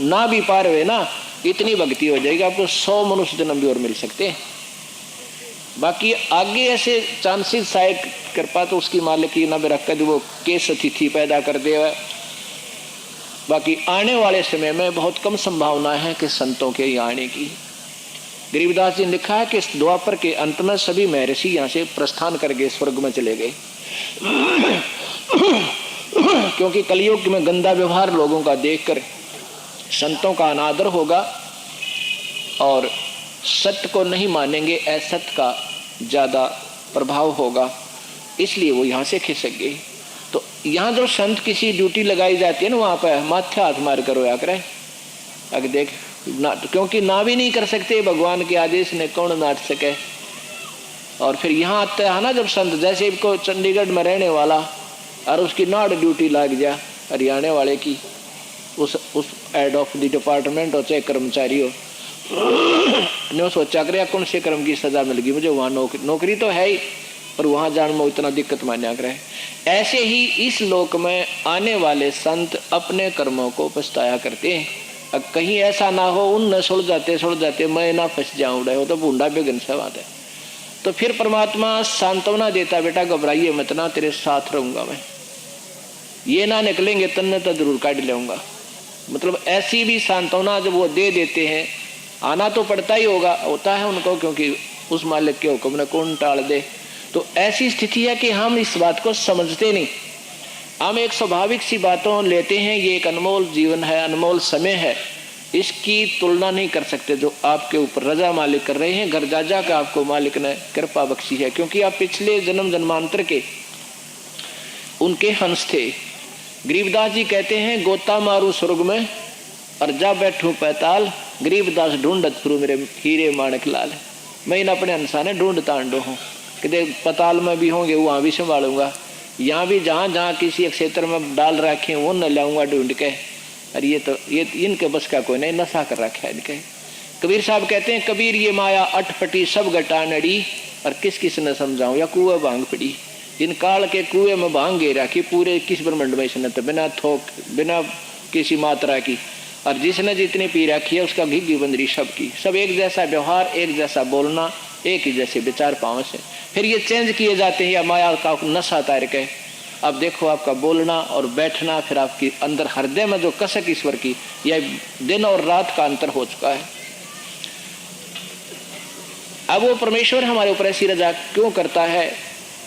ना भी पार हुए ना, इतनी भक्ति हो जाएगी आपको 100 मनुष्य जन्म भी और मिल सकते हैं। बाकी आगे ऐसे चांसेस शायद कृपा तो उसकी मालिक की ना रख कर वो केस तिथि पैदा कर दे। बाकी आने वाले समय में बहुत कम संभावना है कि संतों के यहाँ आने की। गरीबदास जी ने लिखा है कि द्वापर के अंत में सभी महर्षि यहाँ से प्रस्थान करके स्वर्ग में चले गए, क्योंकि कलयुग में गंदा व्यवहार लोगों का देखकर संतों का अनादर होगा और सत्य को नहीं मानेंगे, असत्य का ज्यादा प्रभाव होगा, इसलिए वो यहाँ से खिसक गए। तो यहाँ जो संत किसी ड्यूटी लगाई जाती है ना, वहां पर माथे हाथ मार कर रोया करे, अगर देख ना, क्योंकि ना भी नहीं कर सकते भगवान के आदेश ने कौन नाट सके। और फिर यहाँ आता है ना जब संत, जैसे को चंडीगढ़ में रहने वाला और उसकी नाट ड्यूटी लग जा हरियाणा वाले की, उस हेड ऑफ द डिपार्टमेंट हो चाहे कर्मचारी हो, ने सोचा करे कौन से कर्म की सजा मिल गई मुझे, वहां नौकरी तो है ही पर वहां जाने में इतना दिक्कत मान्या करे। ऐसे ही इस लोक में आने वाले संत अपने कर्मों को पछताया करते हैं। अब कहीं ऐसा ना हो उन सुल जाते मैं ना फंस जाऊं, रहे हो तो बूंदा बेगन से बात है। तो फिर परमात्मा सांत्वना देता, बेटा घबराइए मत ना, तेरे साथ रहूंगा मैं, ये ना निकलेंगे तन्ने तो जरूर काट लेऊंगा। मतलब ऐसी भी सांत्वना जब वो दे देते हैं, आना तो पड़ता ही होता है उनको, क्योंकि उस मालिक के हुक्म ने कौन टाल दे। तो ऐसी स्थिति है कि हम इस बात को समझते नहीं, हम एक स्वाभाविक सी बातों लेते हैं। ये एक अनमोल जीवन है, अनमोल समय है, इसकी तुलना नहीं कर सकते जो आपके ऊपर रजा मालिक कर रहे हैं। घर जा का आपको मालिक ने कृपा बख्शी है, क्योंकि आप पिछले जन्म जन्मांतर के उनके हंस थे। गरीबदास जी कहते हैं, गोता मारू स्वर्ग में और जा बैठू पैताल, गरीबदास ढूंढत फिरू मेरे हीरे माणक लाल। मैं इन अपने अंसाने ढूंढता अंडो हूँ, कि पताल में भी होंगे वहां भी संभालूंगा, यहाँ भी जहाँ जहाँ किसी क्षेत्र में डाल रखे वो न लाऊंगा ढूंढ के। अरे ये इनके बस का कोई नहीं, नशा कर रखा है इनके। कबीर साहब कहते हैं, कबीर ये माया अटपटी सब घटा नड़ी, और किस किस ने समझाऊं या कुएं भांग पड़ी। इन काल के कुएं में भांग गे रखी पूरे किस ब्रह्मंड में इसने, तो बिना थोक बिना किसी मात्रा की, और जिसने जितनी पी रखी है उसका घिघी बंदरी सबकी, सब एक जैसा व्यवहार, एक जैसा बोलना, एक ही जैसे विचार पाँव से। फिर ये चेंज किए जाते हैं या माया का नशा तैर के। अब देखो आपका बोलना और बैठना, फिर आपकी अंदर हृदय में जो कसक ईश्वर की, यह दिन और रात का अंतर हो चुका है। अब वो परमेश्वर हमारे ऊपर ऐसी रजा क्यों करता है?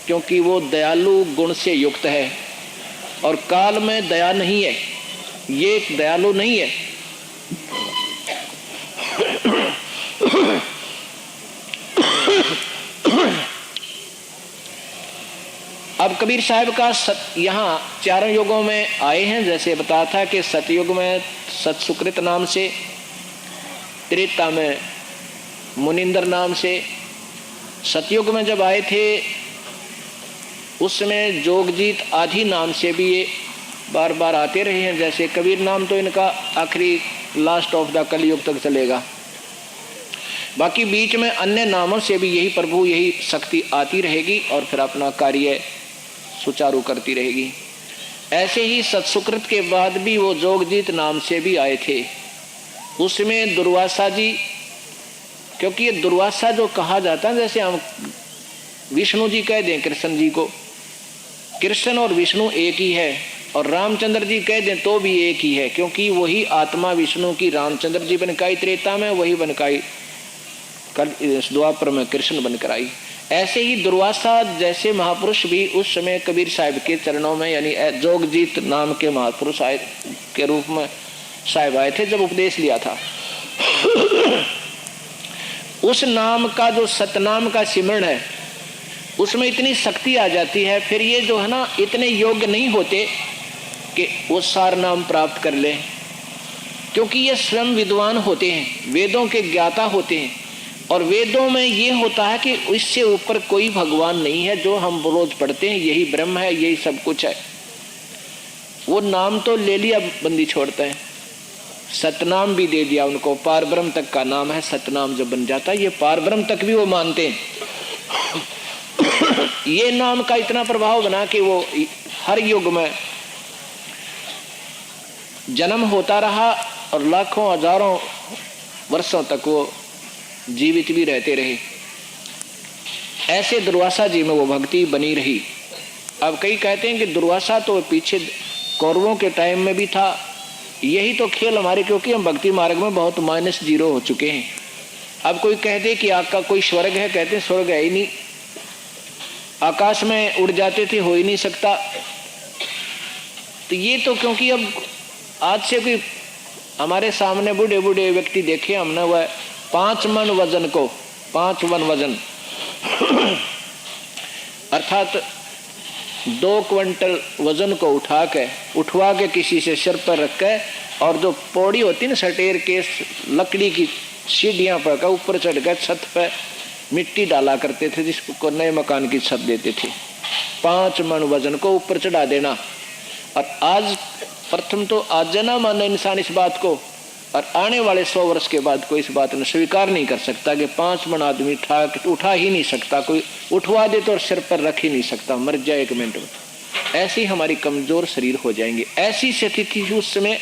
क्योंकि वो दयालु गुण से युक्त है, और काल में दया नहीं है, ये दयालु नहीं है। अब कबीर साहब का यहाँ चारों युगों में आए हैं, जैसे बताया था कि सतयुग में सतसुकृत नाम से, त्रेता में मुनिंदर नाम से, सतयुग में जब आए थे उस समय जोगजीत आदि नाम से भी ये बार बार आते रहे हैं। जैसे कबीर नाम तो इनका आखिरी लास्ट ऑफ द कलयुग तक चलेगा, बाकी बीच में अन्य नामों से भी यही प्रभु यही शक्ति आती रहेगी और फिर अपना कार्य सुचारू करती रहेगी। ऐसे ही सतसुकृत के बाद भी वो जोगजीत नाम से भी आए थे। उसमें दुर्वासा जी, क्योंकि ये दुर्वासा जो कहा जाता है, जैसे हम विष्णु जी कह दें कृष्ण जी को, कृष्ण और विष्णु एक ही है, और रामचंद्र जी कह दें तो भी एक ही है, क्योंकि वही आत्मा विष्णु की रामचंद्र जी बनकाई त्रेता में, वही बनकाई द्वापर में कृष्ण बनकर आई। ऐसे ही दुर्वासा जैसे महापुरुष भी उस समय कबीर साहिब के चरणों में, यानी जोगजीत नाम के महापुरुष आए के रूप में साहिब आए थे जब उपदेश लिया था। उस नाम का जो सतनाम का सिमरण है उसमें इतनी शक्ति आ जाती है, फिर ये जो है ना इतने योग्य नहीं होते कि वो सार नाम प्राप्त कर लें, क्योंकि ये स्वयं विद्वान होते हैं, वेदों के ज्ञाता होते हैं, और वेदों में ये होता है कि इससे ऊपर कोई भगवान नहीं है, जो हम रोज पढ़ते हैं यही ब्रह्म है, यही सब कुछ है। वो नाम तो ले लिया बंदी छोड़ते हैं, सतनाम भी दे दिया उनको, पार ब्रह्म तक का नाम है सतनाम जब बन जाता है, ये पार ब्रह्म तक भी वो मानते हैं। ये नाम का इतना प्रभाव बना कि वो हर युग में जन्म होता रहा और लाखों हजारों वर्षों तक वो जीवित भी रहते रहे। ऐसे दुर्वासा जी में वो भक्ति बनी रही। अब कई कहते हैं कि दुर्वासा तो पीछे कौरवों के टाइम में भी था। यही तो खेल हमारे, क्योंकि हम भक्ति मार्ग में बहुत -0 हो चुके हैं। अब कोई कहते कि आपका कोई स्वर्ग है, कहते हैं स्वर्ग है ही नहीं, आकाश में उड़ जाते थे, हो ही नहीं सकता। तो ये तो क्योंकि अब आज से कोई हमारे सामने बूढ़े बूढ़े व्यक्ति देखे हमने, वह 5 मन वजन को 5 मन वजन अर्थात 2 क्विंटल वजन को उठवा के किसी से सिर पर रख के, और जो पौड़ी होती ना सटेर के लकड़ी की सीढ़ियां पर का ऊपर चढ़ कर छत पे मिट्टी डाला करते थे, जिसको नए मकान की छत देते थे। 5 मन वजन को ऊपर चढ़ा देना। और आज प्रथम तो आज ना माने इंसान इस बात को, और आने वाले 100 वर्ष के बाद कोई इस बात में स्वीकार नहीं कर सकता कि 5 मन आदमी उठा ही नहीं सकता। कोई उठवा दे तो सिर पर रख ही नहीं सकता, मर जाए 1 मिनट में। ऐसी हमारी कमजोर शरीर हो जाएंगे। ऐसी स्थिति थी उस समय।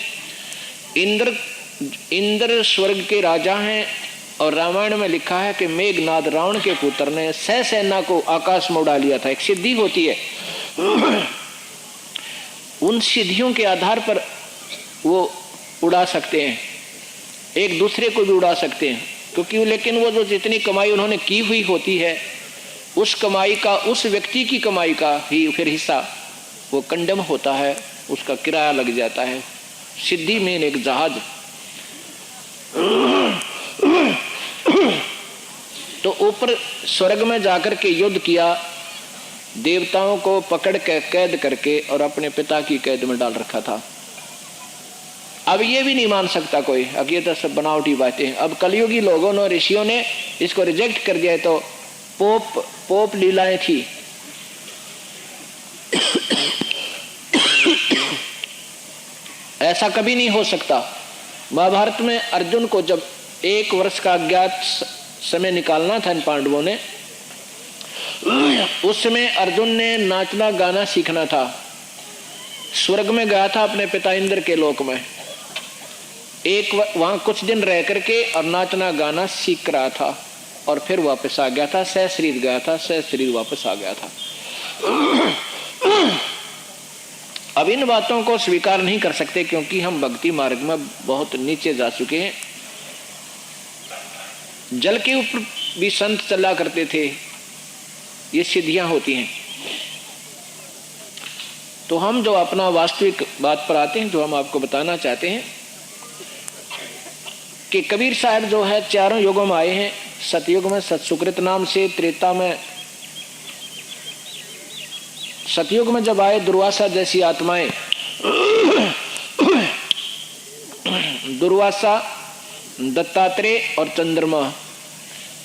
इंद्र स्वर्ग के राजा हैं, और रामायण में लिखा है कि मेघनाद रावण के पुत्र ने सेना को आकाश में उड़ा लिया था। एक सिद्धि होती है, उन सिद्धियों के आधार पर वो उड़ा सकते हैं, एक दूसरे को भी उड़ा सकते हैं। क्योंकि लेकिन वो जो जितनी कमाई उन्होंने की हुई होती है, उस कमाई का, उस व्यक्ति की कमाई का ही फिर हिस्सा वो कंडम होता है, उसका किराया लग जाता है। सिद्धि में एक जहाज, तो ऊपर स्वर्ग में जाकर के युद्ध किया, देवताओं को पकड़ के कैद करके और अपने पिता की कैद में डाल रखा था। अब ये भी नहीं मान सकता कोई, अब ये तो सब बनावटी बातें। अब कलयुगी लोगों ने, ऋषियों ने इसको रिजेक्ट कर दिया। तो पोप लीलाएं थी। ऐसा कभी नहीं हो सकता। महाभारत में अर्जुन को जब 1 वर्ष का अज्ञात समय निकालना था इन पांडवों ने, उस समय अर्जुन ने नाचना गाना सीखना था। स्वर्ग में गया था अपने पिता इंद्र के लोक में, वहां कुछ दिन रह करके और नाचना गाना सीख रहा था, और फिर वापस आ गया था। सहशरीर गया था, सहशरीर वापस आ गया था। अब इन बातों को स्वीकार नहीं कर सकते, क्योंकि हम भक्ति मार्ग में बहुत नीचे जा चुके हैं। जल के ऊपर भी संत चला करते थे, ये सिद्धियां होती हैं। तो हम जो अपना वास्तविक बात पर आते हैं, जो हम आपको बताना चाहते हैं कि कबीर साहब जो है 4 युगों में आए हैं। सतयुग में सतसुकृत नाम से, त्रेता में, सतयुग में जब आए दुर्वासा जैसी आत्माएं, दुर्वासा, दत्तात्रेय और चंद्रमा,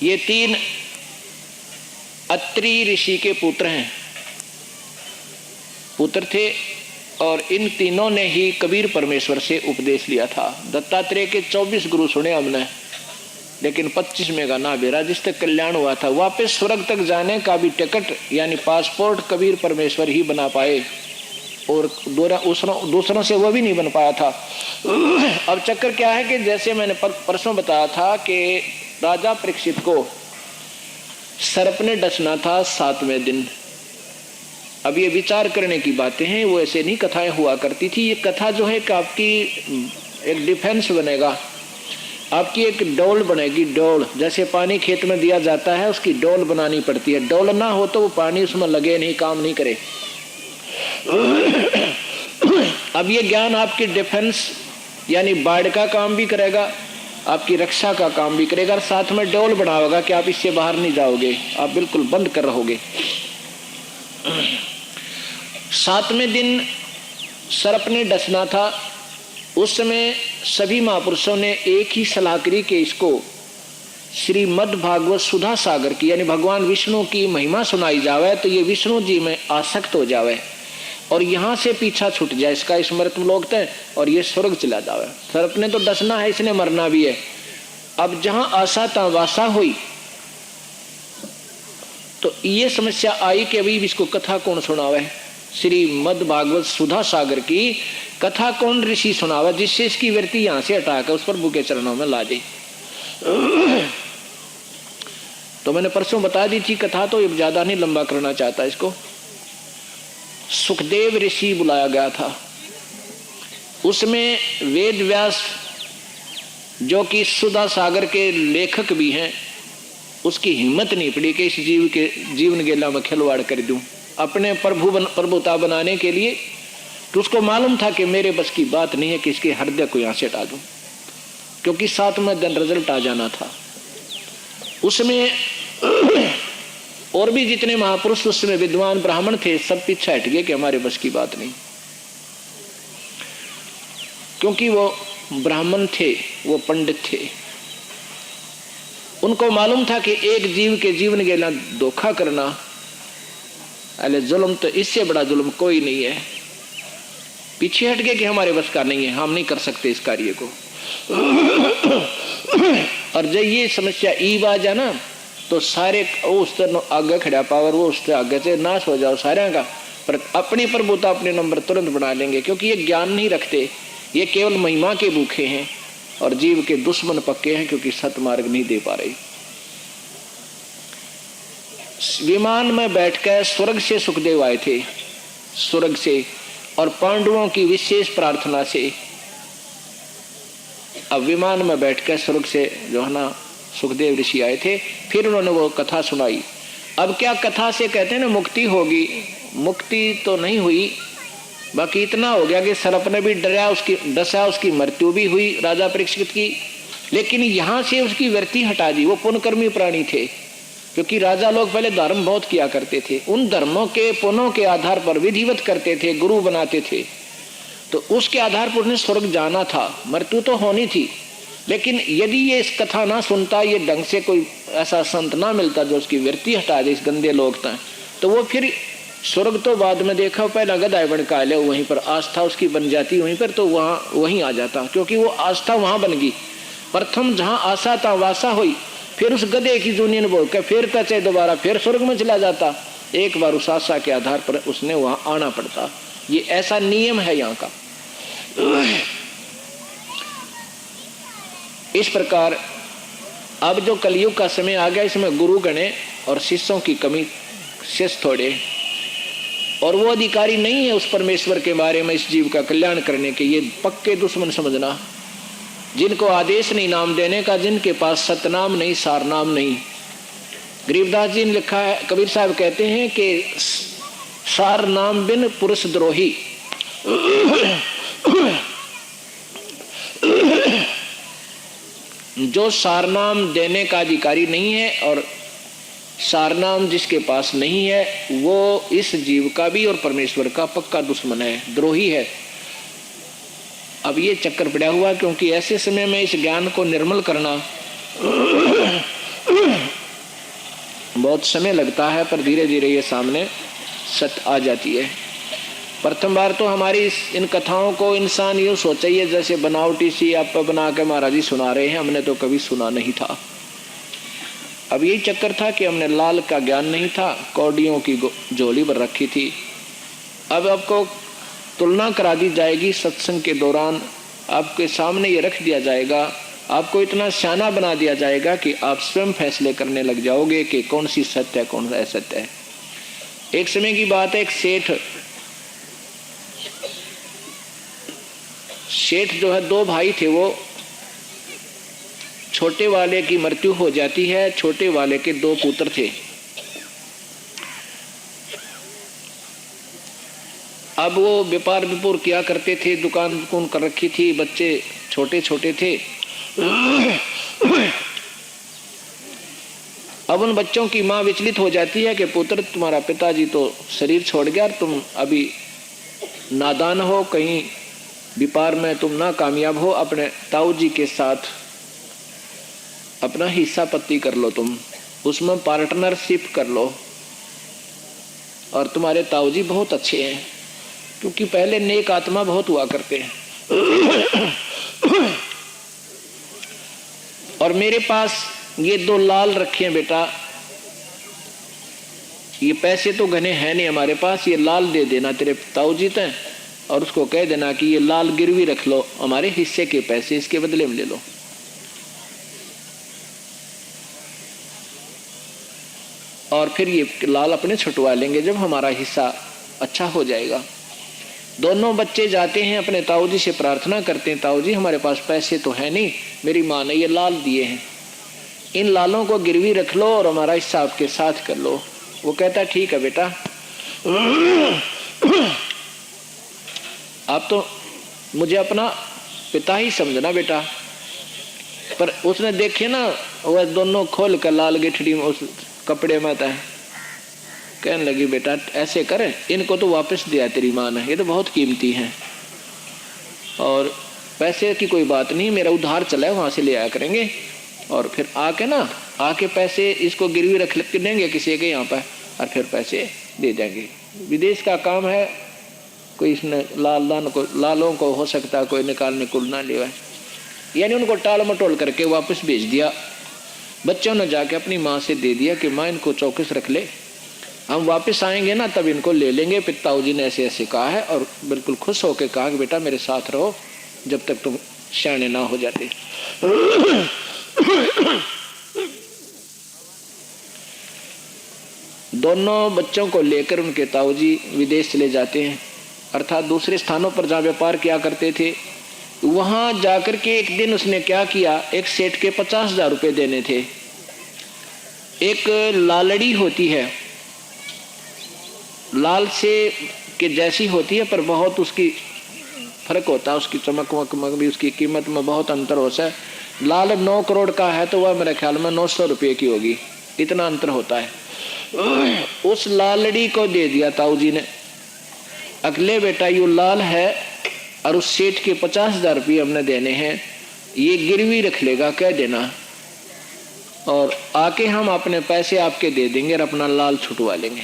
ये 3 अत्रि ऋषि के पुत्र थे, और इन तीनों ने ही कबीर परमेश्वर से उपदेश लिया था। दत्तात्रेय के 24 गुरु सुने हमने, लेकिन 25वें का ना बेरा, जिससे कल्याण हुआ था। वापस स्वर्ग तक जाने का भी टिकट यानी पासपोर्ट कबीर परमेश्वर ही बना पाए, और दूसरों से वो भी नहीं बन पाया था। अब चक्कर क्या है कि जैसे मैंने परसों बताया था कि राजा परीक्षित को सर्प ने डसना था 7वें दिन। अब ये विचार करने की बातें हैं, वो ऐसे नहीं कथाएं हुआ करती थी। ये कथा जो है कि आपकी एक डिफेंस बनेगा, आपकी एक डोल बनेगी। डोल जैसे पानी खेत में दिया जाता है, उसकी डोल बनानी पड़ती है। डोल ना हो तो वो पानी उसमें लगे नहीं, काम नहीं करे। अब ये ज्ञान आपकी डिफेंस यानी बाढ़ का काम भी करेगा, आपकी रक्षा का काम भी करेगा, और साथ में डोल बनाओगा कि आप इससे बाहर नहीं जाओगे, आप बिल्कुल बंद कर रहोगे। 7वें दिन सर्प ने डसना था। उस समय सभी महापुरुषों ने एक ही सलाह करी कि इसको श्रीमद् भागवत सुधा सागर की यानी भगवान विष्णु की महिमा सुनाई जावे, तो ये विष्णु जी में आसक्त हो जावे और यहाँ से पीछा छूट जाए, इसका स्मृत लोकते हैं और ये स्वर्ग चला जावे। सर्प ने तो डसना है, इसने मरना भी है। अब जहाँ आशा तहाँ वासा हुई, तो ये समस्या आई कि अभी इसको कथा कौन सुनावे, श्रीमद् भागवत सुधा सागर की कथा कौन ऋषि सुनावा जिससे इसकी वृत्ति यहां से हटाकर उस प्रभु के चरणों में ला दे। तो मैंने परसों बता दी थी कथा, तो ये ज्यादा नहीं लंबा करना चाहता इसको। सुखदेव ऋषि बुलाया गया था, उसमें वेद व्यास जो कि सुधा सागर के लेखक भी हैं, उसकी हिम्मत नहीं पड़ी कि इस जीव के जीवन गेला में खिलवाड़ कर दूं अपने प्रभुता बनाने के लिए। तो उसको मालूम था कि मेरे बस की बात नहीं है कि इसके हृदय को यहां से हटा दूं, क्योंकि 7वें दिन रिजल्ट आ जाना था। उसमें और भी जितने महापुरुष उसमें विद्वान ब्राह्मण थे सब पीछे हट गए कि हमारे बस की बात नहीं, क्योंकि वो ब्राह्मण थे, वो पंडित थे। उनको मालूम था कि एक जीव के जीवन के लिए धोखा करना, अरे जुल्म, तो इससे बड़ा जुल्म कोई नहीं है। पीछे हट गए कि हमारे बस का नहीं है, हम नहीं कर सकते इस कार्य को। और जब ये समस्या ईब आ जाए ना, तो सारे उस तरह आगे खड़ा पावर, वो उस तरह आगे से नाश हो जाओ सारे का, पर अपनी प्रभुता अपने नंबर तुरंत बना लेंगे, क्योंकि ये ज्ञान नहीं रखते, ये केवल महिमा के भूखे हैं और जीव के दुश्मन पक्के हैं, क्योंकि सतमार्ग नहीं दे पा रहे। विमान में बैठकर स्वर्ग से सुखदेव आए थे, स्वर्ग से, और पांडवों की विशेष प्रार्थना से। अब विमान में बैठकर स्वर्ग से जो है ना सुखदेव ऋषि आए थे, फिर उन्होंने वो कथा सुनाई। अब क्या कथा से कहते हैं ना मुक्ति होगी, मुक्ति तो नहीं हुई, बाकी इतना हो गया कि सर्प ने भी डरा, उसकी डसा, उसकी मृत्यु भी हुई राजा परीक्षित की, लेकिन यहां से उसकी वृत्ति हटा दी। वो पुण्यकर्मी प्राणी थे, क्योंकि राजा लोग पहले धर्म बहुत किया करते थे, उन धर्मों के पुण्यों के आधार पर विधिवत करते थे, गुरु बनाते थे, तो उसके आधार पर उन्हें स्वर्ग जाना था, मृत्यु तो होनी थी। लेकिन यदि ये इस कथा ना सुनता, ये ढंग से कोई ऐसा संत ना मिलता जो उसकी वृत्ति हटा दे इस गंदे लोग तक, तो वो फिर स्वर्ग तो बाद में देखा, पहला गदाय बनका ले, वहीं पर आस्था उसकी बन जाती, वहीं पर तो वहीं आ जाता, क्योंकि वो आस्था वहां बन गई। प्रथम जहां आशा था वासा हुई, फिर उस गधे की जूनियन बोल के फिर कचे दोबारा फिर स्वर्ग में चला जाता। एक बार उस आशा के आधार पर उसने वहां आना पड़ता, ये ऐसा नियम है यहाँ का। इस प्रकार अब जो कलयुग का समय आ गया, इसमें गुरु गणे और शिष्यों की कमी, शिष्य थोड़े, और वो अधिकारी नहीं है उस परमेश्वर के बारे में इस जीव का कल्याण करने के। ये पक्के दुश्मन समझना, जिनको आदेश नहीं नाम देने का, जिनके पास सतनाम नहीं, सारनाम नहीं। गरीबदास जी ने लिखा है, कबीर साहब कहते हैं कि सार नाम बिन पुरुष द्रोही। जो सारनाम देने का अधिकारी नहीं है और सारनाम जिसके पास नहीं है, वो इस जीव का भी और परमेश्वर का पक्का दुश्मन है, द्रोही है। अब ये चक्कर पड़ा हुआ, क्योंकि ऐसे समय में इस ज्ञान को निर्मल करना बहुत समय लगता है, पर धीरे धीरे ये सामने सत्य आ जाती है। प्रथम बार तो हमारी इन कथाओं को इंसान यूं सोचा ही है जैसे बनावटी सी आप बना के महाराज जी सुना रहे हैं, हमने तो कभी सुना नहीं था। अब यही चक्कर था कि हमने लाल का ज्ञान नहीं था, कौड़ियों की झोली पर रखी थी। अब आपको तुलना करा दी जाएगी सत्संग के दौरान, आपके सामने ये रख दिया जाएगा, आपको इतना सियाना बना दिया जाएगा कि आप स्वयं फैसले करने लग जाओगे कि कौन सी सत्य है, कौन सा असत्य है। एक समय की बात है, एक सेठ जो है, 2 भाई थे, वो छोटे वाले की मृत्यु हो जाती है, छोटे वाले के 2 पुत्र थे। अब वो व्यापार विपुर किया करते थे, दुकान कर रखी थी, बच्चे छोटे छोटे थे। अब उन बच्चों की माँ विचलित हो जाती है कि पुत्र तुम्हारा पिताजी तो शरीर छोड़ गया, तुम अभी नादान हो, कहीं व्यापार में तुम ना कामयाब हो, अपने ताऊ जी के साथ अपना हिस्सा पत्ती कर लो, तुम उसमें पार्टनरशिप कर लो। और तुम्हारे ताऊ जी बहुत अच्छे हैं, क्योंकि पहले नेक आत्मा बहुत हुआ करते हैं। और मेरे पास ये 2 लाल रखे हैं बेटा, ये पैसे तो घने हैं नहीं हमारे पास, ये लाल दे देना तेरे ताऊजी तय, और उसको कह देना कि ये लाल गिरवी रख लो, हमारे हिस्से के पैसे इसके बदले में ले लो। और फिर ये लाल अपने छुटवा लेंगे जब हमारा हिस्सा अच्छा हो जाएगा। दोनों बच्चे जाते हैं अपने ताऊजी से प्रार्थना करते हैं, ताऊजी हमारे पास पैसे तो है नहीं, मेरी माँ ने ये लाल दिए हैं, इन लालों को गिरवी रख लो और हमारा हिस्सा आपके साथ कर लो। वो कहता ठीक है बेटा, आप तो मुझे अपना पिता ही समझना बेटा। पर उसने देखे ना वह दोनों खोल कर लाल गिठड़ी में उस कपड़े में था, कहने लगी बेटा ऐसे कर, इनको तो वापस दिया तेरी माँ ने, ये तो बहुत कीमती हैं, और पैसे की कोई बात नहीं, मेरा उधार चला है वहाँ से ले आया करेंगे, और फिर आके ना आके पैसे इसको गिरवी रख देंगे किसी के यहाँ पर, और फिर पैसे दे देंगे। विदेश का काम है, कोई इसने लालों को हो सकता है कोई निकालने को ना ले, यानी उनको टाल मटोल करके वापस भेज दिया। बच्चों ने जाके अपनी माँ से दे दिया कि माँ इनको चौकस रख ले, हम वापस आएंगे ना तब इनको ले लेंगे, पिताजी ने ऐसे ऐसे कहा है, और बिल्कुल खुश होकर कहा कि बेटा मेरे साथ रहो जब तक तुम सियाने ना हो जाते। दोनों बच्चों को लेकर उनके ताऊजी विदेश चले जाते हैं, अर्थात दूसरे स्थानों पर जहाँ व्यापार किया करते थे वहां जाकर के एक दिन उसने क्या किया, एक सेठ के 50,000 रुपये देने थे। एक लालड़ी होती है, लाल से के जैसी होती है पर बहुत उसकी फर्क होता है, उसकी चमक वमक भी, उसकी कीमत में बहुत अंतर होता है। लाल 9 करोड़ का है तो वह मेरे ख्याल में 900 रुपये की होगी, इतना अंतर होता है। उस लालड़ी को दे दिया ताऊजी ने, अगले बेटा यू लाल है और उस सेठ के 50,000 रुपये हमने देने हैं, ये गिरवी रख लेगा कह देना, और आके हम अपने पैसे आपके दे देंगे और अपना लाल छुटवा लेंगे।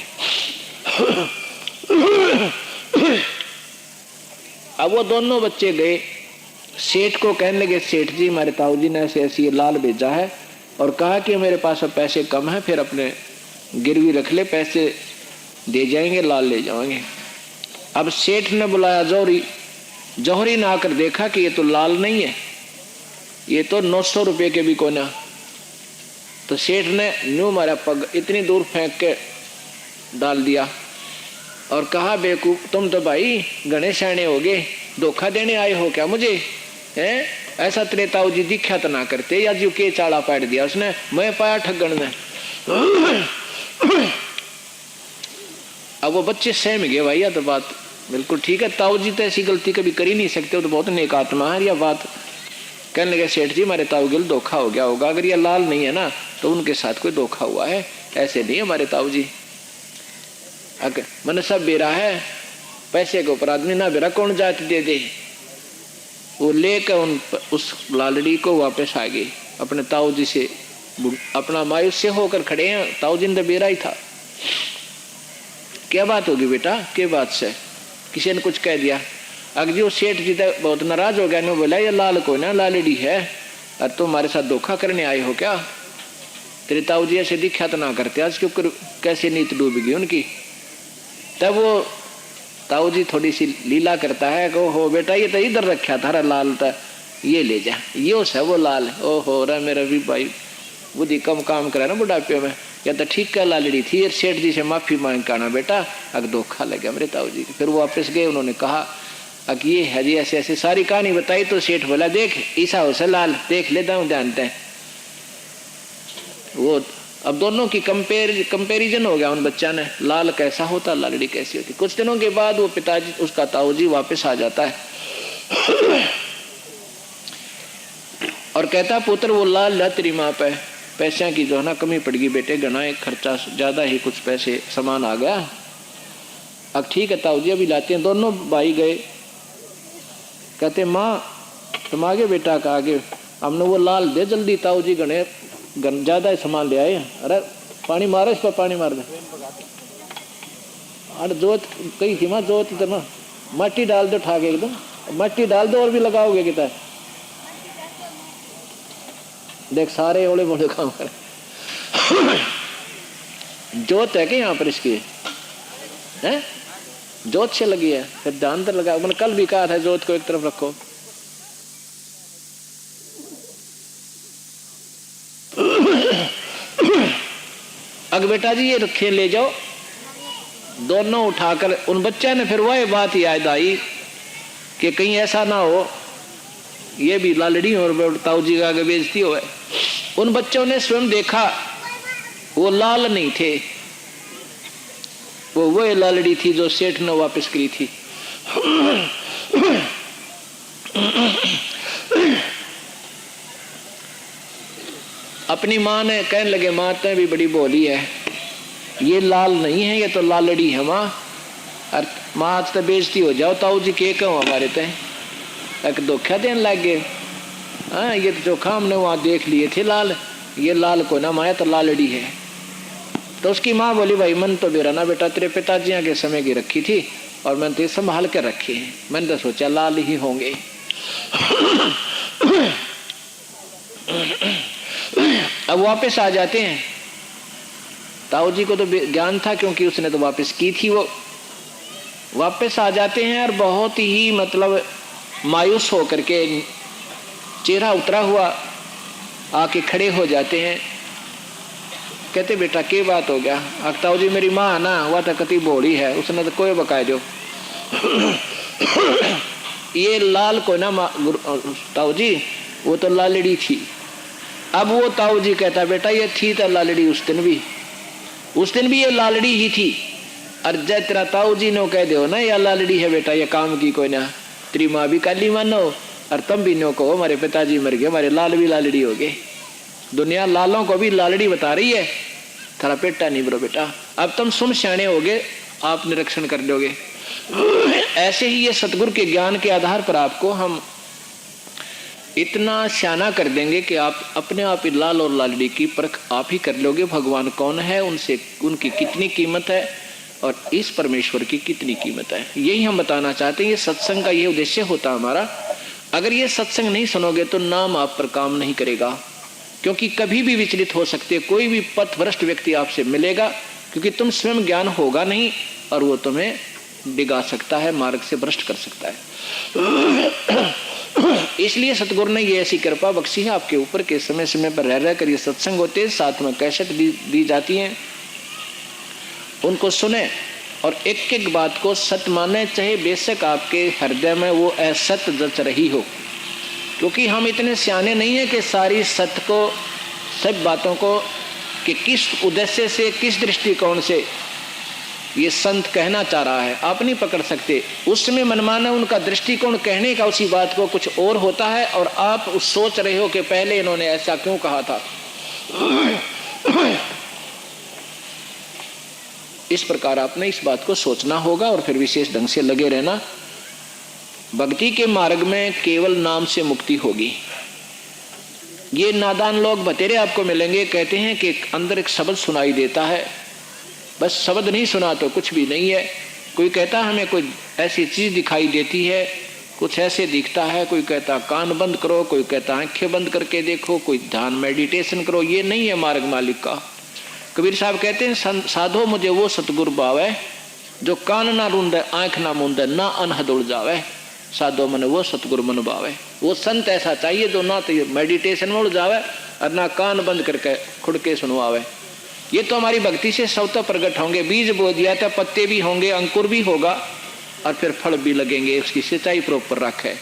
अब वो दोनों बच्चे गए, सेठ को कहने लगे सेठ जी हमारे ताऊजी ने ऐसे ऐसी ये लाल भेजा है और कहा कि मेरे पास अब पैसे कम है, फिर अपने गिरवी रख ले, पैसे दे जाएंगे, लाल ले जाएंगे। अब सेठ ने बुलाया जौहरी, जौहरी ने आकर देखा कि ये तो लाल नहीं है, ये तो 900 रुपये के भी कोना। तो सेठ ने न्यू मारा पग इतनी दूर फेंक के डाल दिया और कहा बेवकूफ तुम तो भाई घने सयाने हो गए, धोखा देने आए हो क्या मुझे, हैं? ऐसा तेरे ताऊजी दिखा तो ना करते, या जो के चाड़ा पाट दिया उसने, मैं पाया ठगन में। अब वो बच्चे सहम गए, भाई यह तो बात बिल्कुल ठीक है, ताऊजी तो ऐसी गलती कभी कर ही नहीं सकते, वो तो बहुत नेक आत्मा है। यह बात कहने लगे सेठ जी हमारे ताऊ गिल धोखा हो गया होगा, अगर ये लाल नहीं है ना तो उनके साथ कोई धोखा हुआ है, ऐसे नहीं हमारे ताऊजी। अगर मैंने सब बेरा है, पैसे के ऊपर आदमी ना बेरा कौन जाति दे दे। वो लेकर उस लालड़ी को वापस आ गए अपने ताऊजी से, अपना मायूस से होकर खड़े हैं, ताऊजी ने बेरा ही था। क्या बात होगी बेटा, क्या बात से, किसी ने कुछ कह दिया। अगर वो सेठ जी तक बहुत नाराज हो गया, बोला ये लाल को ना लालड़ी है और तुम हमारे साथ धोखा करने आए हो क्या, तेरे ताऊजी ऐसे दिखा तो ना करते, आज के ऊपर कैसे नीत डूब गई उनकी। तब वो ताऊजी थोड़ी सी लीला करता है कि हो बेटा ये तो इधर रखा था लाल था, ये ले जा, ये उस है वो लाल। ओहो रे मेरा भी भाई बुद्धि कम काम करा ना बुढ़ापे में, या तो ठीक का लालड़ी थी, सेठ जी से माफी मांग के आना बेटा, अगर धोखा लग गया मेरे ताऊजी। फिर वो वापस गए, उन्होंने कहा अगर ये है जी ऐसे ऐसे सारी कहानी बताई। तो सेठ बोला देख ईसा हो लाल देख लेता हूँ जानते हैं। वो अब दोनों की कंपेरिजन हो गया उन बच्चा ने, लाल कैसा होता लालड़ी कैसी होती। कुछ दिनों के बाद वो पिताजी उसका ताऊजी वापस आ जाता है और कहता पुत्र वो लाल ला तेरी माँ पे, पैसे की जो है ना कमी पड़ गई बेटे, घना एक खर्चा ज्यादा ही कुछ पैसे सामान आ गया। अब ठीक है ताऊजी अभी लाते हैं। दोनों भाई गए, कहते माँ तुम आगे बेटा का आगे, हमने वो लाल दे जल्दी, ताऊजी घने ज्यादा सामान ले आए। अरे पानी मारो इस पर, पानी मार दे। अरे जोत कई हिमा जोत इधर ना, मट्टी डाल दो ठाके एकदम, मट्टी डाल दो और भी लगाओगे कितना, देख सारे ओले बोले काम करे। जोत है कि यहाँ पर इसकी है, जोत से लगी है, फिर ध्यान तो लगा। मैंने कल भी कहा था जोत को एक तरफ रखो। अग बेटा जी ये रखे ले जाओ, दोनों उठाकर उन बच्चे ने फिर वही बात याद आई कि कहीं ऐसा ना हो ये भी लालड़ी और ताऊ जी का आगे बेइज्जती हो। उन बच्चों ने स्वयं देखा वो लाल नहीं थे, वो लालड़ी थी जो सेठ ने वापस करी थी। अपनी माँ ने कहने लगे, माँ तो भी बड़ी बोली है, ये लाल नहीं है, ये तो लालड़ी है माँ। और माँ आज तो बेइज्जती हो जाओ, ताऊ जी के कहूँ हमारे तय एक धोखा देने लग गए। हाँ ये तो चोखा हमने वहाँ देख लिए थे लाल, ये लाल को ना माया तो लालड़ी है। तो उसकी माँ बोली, भाई मन तो मेरा ना बेटा तेरे पिताजी के समय की रखी थी और मैंने तो संभाल कर रखी है, मैंने तो सोचा लाल ही होंगे। अब वापस आ जाते हैं, ताऊ जी को तो ज्ञान था क्योंकि उसने तो वापस की थी। वो वापस आ जाते हैं और बहुत ही मतलब मायूस होकर के चेहरा उतरा हुआ आके खड़े हो जाते हैं। कहते बेटा क्या बात हो गया? ताऊ जी मेरी माँ ना वह तो कति बोली है, उसने तो कोई बकाया जो ये लाल को ना ताऊ जी वो तो लालड़ी थी। अब वो ताऊ जी कहता बेटा ये थी तो लालड़ी उस दिन भी ये लालड़ी ही थी। और जय तेरा ताऊ जी ने कह दो ना या लालड़ी है बेटा ये काम की कोई ना, तेरी माँ भी काली मानो और तुम भी नो कहो हमारे पिताजी मर गए, हमारे लाल भी लालड़ी हो गए। दुनिया लालों को भी लालड़ी बता रही है, थारा पेटा नहीं बरो बेटा, अब तुम सुन सियाने हो गए, आप निरीक्षण कर लोगे। ऐसे ही ये सतगुरु के ज्ञान के आधार पर आपको हम इतना सियाना कर देंगे कि आप अपने आप ही लाल और लालड़ी की परख आप ही कर लोगे। भगवान कौन है, उनसे उनकी कितनी कीमत है और इस परमेश्वर की कितनी कीमत है, यही हम बताना चाहते हैं। ये सत्संग का ये उद्देश्य होता हमारा। अगर ये सत्संग नहीं सुनोगे तो नाम आप पर काम नहीं करेगा, क्योंकि कभी भी विचलित हो सकते, कोई भी पथभ्रष्ट व्यक्ति आपसे मिलेगा, क्योंकि तुम स्वयं ज्ञान होगा नहीं और वो तुम्हें डिगा सकता है, मार्ग से भ्रष्ट कर सकता है। इसलिए सतगुरु ने ये ऐसी कृपा बख्शी है आपके ऊपर के समय समय पर रह कर ये सत्संग होते हैं, साथ में कैसेट दी जाती हैं, उनको सुने और एक एक बात को सत्य माने, चाहे बेशक आपके हृदय में वो असत्य जच रही हो। क्योंकि हम इतने सियाने नहीं है कि सारी सत्य को, सब बातों को कि किस उद्देश्य से किस दृष्टिकोण से ये संत कहना चाह रहा है आप नहीं पकड़ सकते। उस समय मनमाना उनका दृष्टिकोण कहने का उसी बात को कुछ और होता है और आप सोच रहे हो कि पहले इन्होंने ऐसा क्यों कहा था। इस प्रकार आपने इस बात को सोचना होगा और फिर विशेष ढंग से लगे रहना। भक्ति के मार्ग में केवल नाम से मुक्ति होगी। ये नादान लोग बतेरे आपको मिलेंगे, कहते हैं कि अंदर एक शब्द सुनाई देता है, बस शब्द नहीं सुना तो कुछ भी नहीं है। कोई कहता हमें कोई ऐसी चीज दिखाई देती है, कुछ ऐसे दिखता है, कोई कहता कान बंद करो, कोई कहता आंखें बंद करके देखो, कोई ध्यान मेडिटेशन करो। ये नहीं है मार्ग मालिक का। कबीर साहब कहते हैं साधो मुझे वो सतगुरु भावे जो कान ना रूंदे आंख ना मूंदे ना अनहद उड़ जावे। साधो मन वो सतगुरु मन भावे। वो संत ऐसा चाहिए जो ना तो मेडिटेशन में उड़ जावे और ना कान बंद करके खुद के सुनवावे। ये तो हमारी भक्ति से स्वतः प्रकट होंगे। बीज बो दिया था, पत्ते भी होंगे, अंकुर भी होगा और फिर फल भी लगेंगे। उसकी सिंचाई प्रॉपर रखे।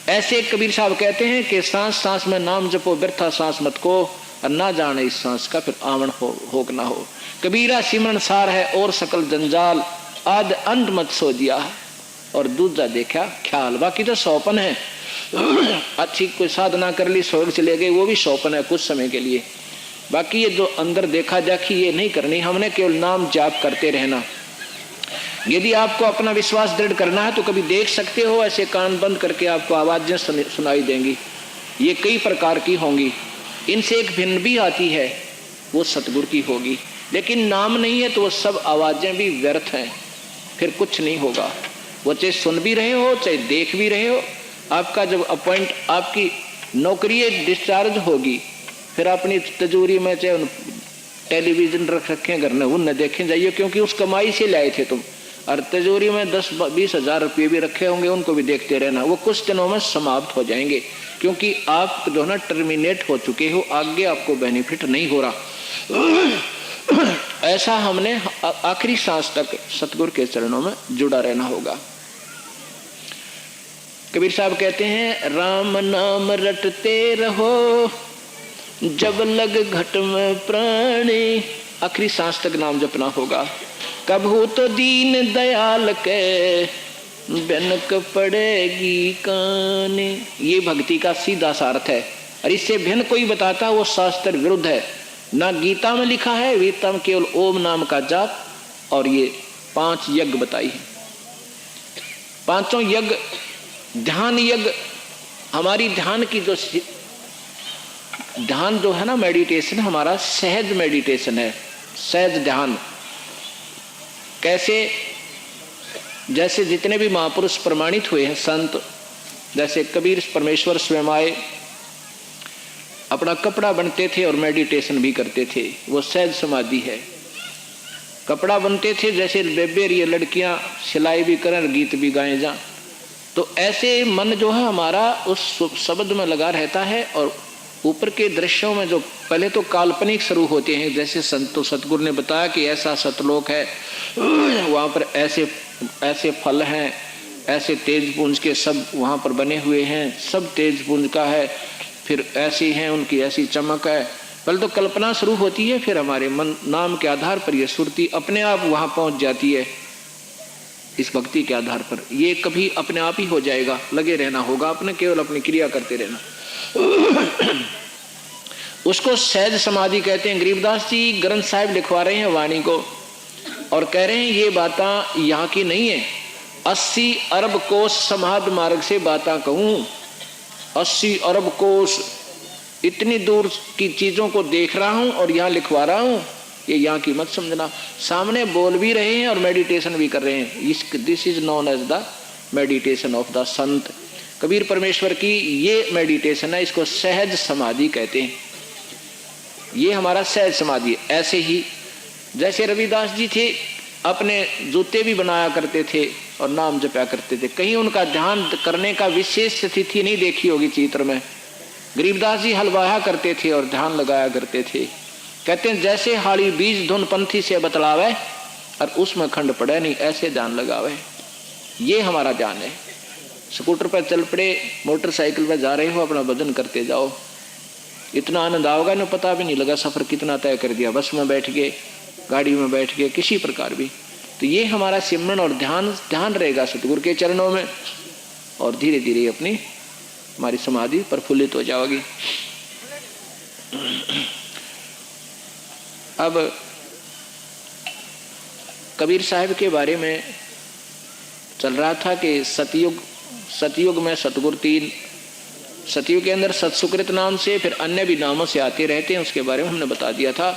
ऐसे कबीर साहब कहते हैं कि सांस सांस में नाम जपो, व्यर्था सांस मत को, और ना जाने इस सांस का फिर आवन हो ना हो। कबीरा सिमरन सार है और सकल जंजाल, आद अंत मत सो दिया और दूजा देखा ख्याल। बाकी तो सौपन है। अच्छी कोई साधना कर ली, स्वर्ग चले गए, वो भी सौपन है कुछ समय के लिए। बाकी ये जो अंदर देखा जाखी ये नहीं करनी, हमने केवल नाम जाप करते रहना। यदि आपको अपना विश्वास दृढ़ करना है तो कभी देख सकते हो, ऐसे कान बंद करके आपको आवाजें सुनाई देंगी। ये कई प्रकार की होंगी, इनसे एक भिन्न भी आती है, वो सतगुरु की होगी। लेकिन नाम नहीं है तो वो सब आवाजें भी व्यर्थ हैं, फिर कुछ नहीं होगा। वो चाहे सुन भी रहे हो चाहे देख भी रहे हो, आपका जब अपॉइंट आपकी नौकरी डिस्चार्ज होगी, फिर अपनी तजूरी में चाहे टेलीविजन रख रखे हैं घर में, उन न देखें जाइए, क्योंकि उस कमाई से लाए थे तुम। और तिजोरी में 10-20 हजार रुपये भी रखे होंगे, उनको भी देखते रहना, वो कुछ दिनों में समाप्त हो जाएंगे, क्योंकि आप जो है ना टर्मिनेट हो चुके हो, आगे आपको बेनिफिट नहीं हो रहा। ऐसा हमने आखिरी सांस तक सतगुरु के चरणों में जुड़ा रहना होगा। कबीर साहब कहते हैं, राम नाम रटते रहो जब लग घट में प्राणी। आखिरी सांस तक नाम जपना होगा। कभू तो दीन दयाल के बनक पड़ेगी काने। ये भक्ति का सीधा सार्थ है, और इससे भिन्न कोई बताता वो शास्त्र विरुद्ध है। ना गीता में लिखा है, गीता में केवल ओम नाम का जाप और ये 5 यज्ञ बताई है। 5 यज्ञ, ध्यान यज्ञ, हमारी ध्यान की ध्यान जो है ना, मेडिटेशन हमारा सहज मेडिटेशन है, सहज ध्यान। कैसे? जैसे जितने भी महापुरुष प्रमाणित हुए हैं संत, जैसे कबीर परमेश्वर स्वयं आए, अपना कपड़ा बनते थे और मेडिटेशन भी करते थे, वो सहज समाधि है। कपड़ा बनते थे, जैसे बेबेर ये लड़कियां सिलाई भी करें और गीत भी गाएं जा, तो ऐसे मन जो है हमारा उस शब्द में लगा रहता है। और ऊपर के दृश्यों में जो पहले तो काल्पनिक शुरू होते हैं, जैसे संतो सतगुरु ने बताया कि ऐसा सतलोक है, वहाँ पर ऐसे ऐसे फल हैं, ऐसे तेज पुंज के सब वहाँ पर बने हुए हैं, सब तेज पुंज का है, फिर ऐसी हैं, उनकी ऐसी चमक है। पहले तो कल्पना शुरू होती है, फिर हमारे मन नाम के आधार पर यह सुरती अपने आप वहाँ पहुँच जाती है। इस भक्ति के आधार पर ये कभी अपने आप ही हो जाएगा, लगे रहना होगा, अपने केवल अपनी क्रिया करते रहना। उसको सहज समाधि कहते हैं। गरीबदास जी ग्रंथ साहिब लिखवा रहे हैं वाणी को, और कह रहे हैं ये बातें यहाँ की नहीं है। 80 अरब कोस समाध मार्ग से बातें कहूँ, 80 अरब कोस इतनी दूर की चीजों को देख रहा हूँ और यहाँ लिखवा रहा हूँ, ये यहाँ की मत समझना। सामने बोल भी रहे हैं और मेडिटेशन भी कर रहे हैं। This is known as the meditation of the Sant. Kabir परमेश्वर की ये मेडिटेशन है, इसको सहज समाधि कहते हैं। ये हमारा सहज समाधि है। ऐसे ही जैसे रविदास जी थे, अपने जूते भी बनाया करते थे और नाम जपया करते थे। कहीं उनका ध्यान करने का विशेष तिथि नहीं देखी होगी चित्र में। गरीबदास जी हलवाया करते थे और ध्यान लगाया करते थे। कहते हैं जैसे हाड़ी बीज धुन पंथी से बतलावे और उसमें खंड पड़े नहीं, ऐसे ध्यान लगावे। ये हमारा ध्यान है। स्कूटर पर चल पड़े, मोटरसाइकिल पर जा रहे हो, अपना भजन करते जाओ, इतना आनंद आओगा ना, पता भी नहीं लगा सफर कितना तय कर दिया। बस में बैठ गए, गाड़ी में बैठ गए, किसी प्रकार भी। तो ये हमारा सिमरन और ध्यान रहेगा सतगुरु के चरणों में, और धीरे धीरे अपनी हमारी समाधि प्रफुल्लित हो जाएगी। अब कबीर साहब के बारे में चल रहा था कि सतयुग में सतगुरु 3, सतयुग के अंदर सतसुकृत नाम से, फिर अन्य भी नामों से आते रहते हैं, उसके बारे में हमने बता दिया था।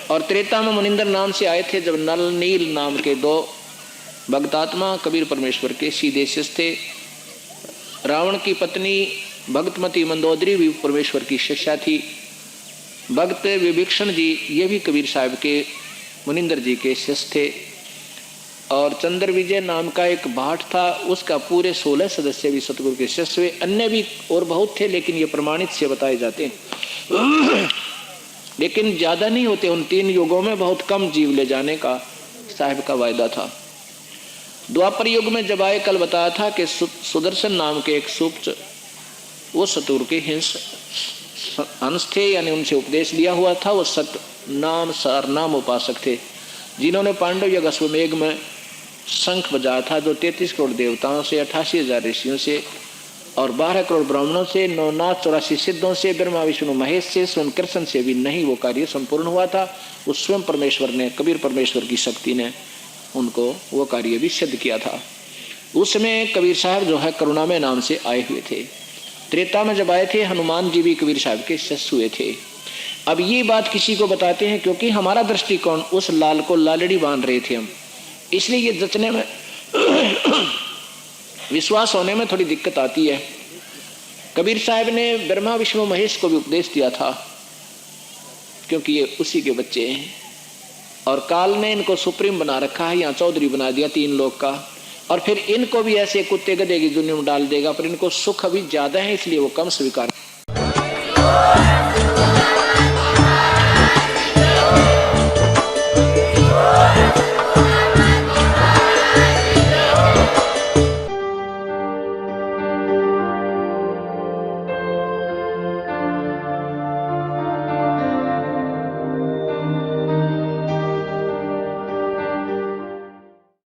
और त्रेता में मुनिंदर नाम से आए थे, जब नल नील नाम के 2 भक्तात्मा कबीर परमेश्वर के सीधे शिष्य थे। रावण की पत्नी भक्तमती मंदोदरी भी परमेश्वर की शिष्या थी। भक्त विभीषण जी ये भी कबीर साहब के मुनिंदर जी के शिष्य थे। और चंद्र विजय नाम का एक भाट था, उसका पूरे 16 सदस्य भी सतगुरु के शिष्य हुए। अन्य भी और बहुत थे, लेकिन ये प्रमाणित से बताए जाते हैं, लेकिन ज्यादा नहीं होते। उन 3 युगों में बहुत कम जीव ले जाने का साहिब का वायदा था। द्वापर युग में जब आए, कल बताया था कि सुदर्शन नाम के एक सुप्त, वो सतगुरु के अंश थे, यानी उनसे उपदेश लिया हुआ था। वो सत नाम सार नाम उपासक थे, जिन्होंने पांडव यज्ञ अश्वमेघ में शंख बजाया था, जो 33 करोड़ देवताओं से, 88,000 ऋषियों से और 12 करोड़ ब्राह्मणों से, 9 नाथ 84 सिद्धों से, ब्रह्मा विष्णु महेश से, स्वयं कृष्ण से भी नहीं वो कार्य संपूर्ण हुआ था। उस स्वयं परमेश्वर ने, कबीर परमेश्वर की शक्ति ने उनको वो कार्य भी सिद्ध किया था। उसमें कबीर साहब जो है करुणामय नाम से आए हुए थे। त्रेता में जब आए थे, हनुमान जी भी कबीर साहब के शिष्य हुए थे। अब ये बात किसी को बताते हैं, क्योंकि हमारा दृष्टिकोण उस लाल को लालड़ी बांध रहे थे हम, इसलिए ये जचने में विश्वास होने में थोड़ी दिक्कत आती है। कबीर साहब ने ब्रह्मा विष्णु महेश को भी उपदेश दिया था क्योंकि ये उसी के बच्चे हैं। और काल ने इनको सुप्रीम बना रखा है, यहाँ चौधरी बना दिया 3 लोग का। और फिर इनको भी ऐसे कुत्ते गधे की दुनिया में डाल देगा, पर इनको सुख अभी ज्यादा है इसलिए वो कम स्वीकार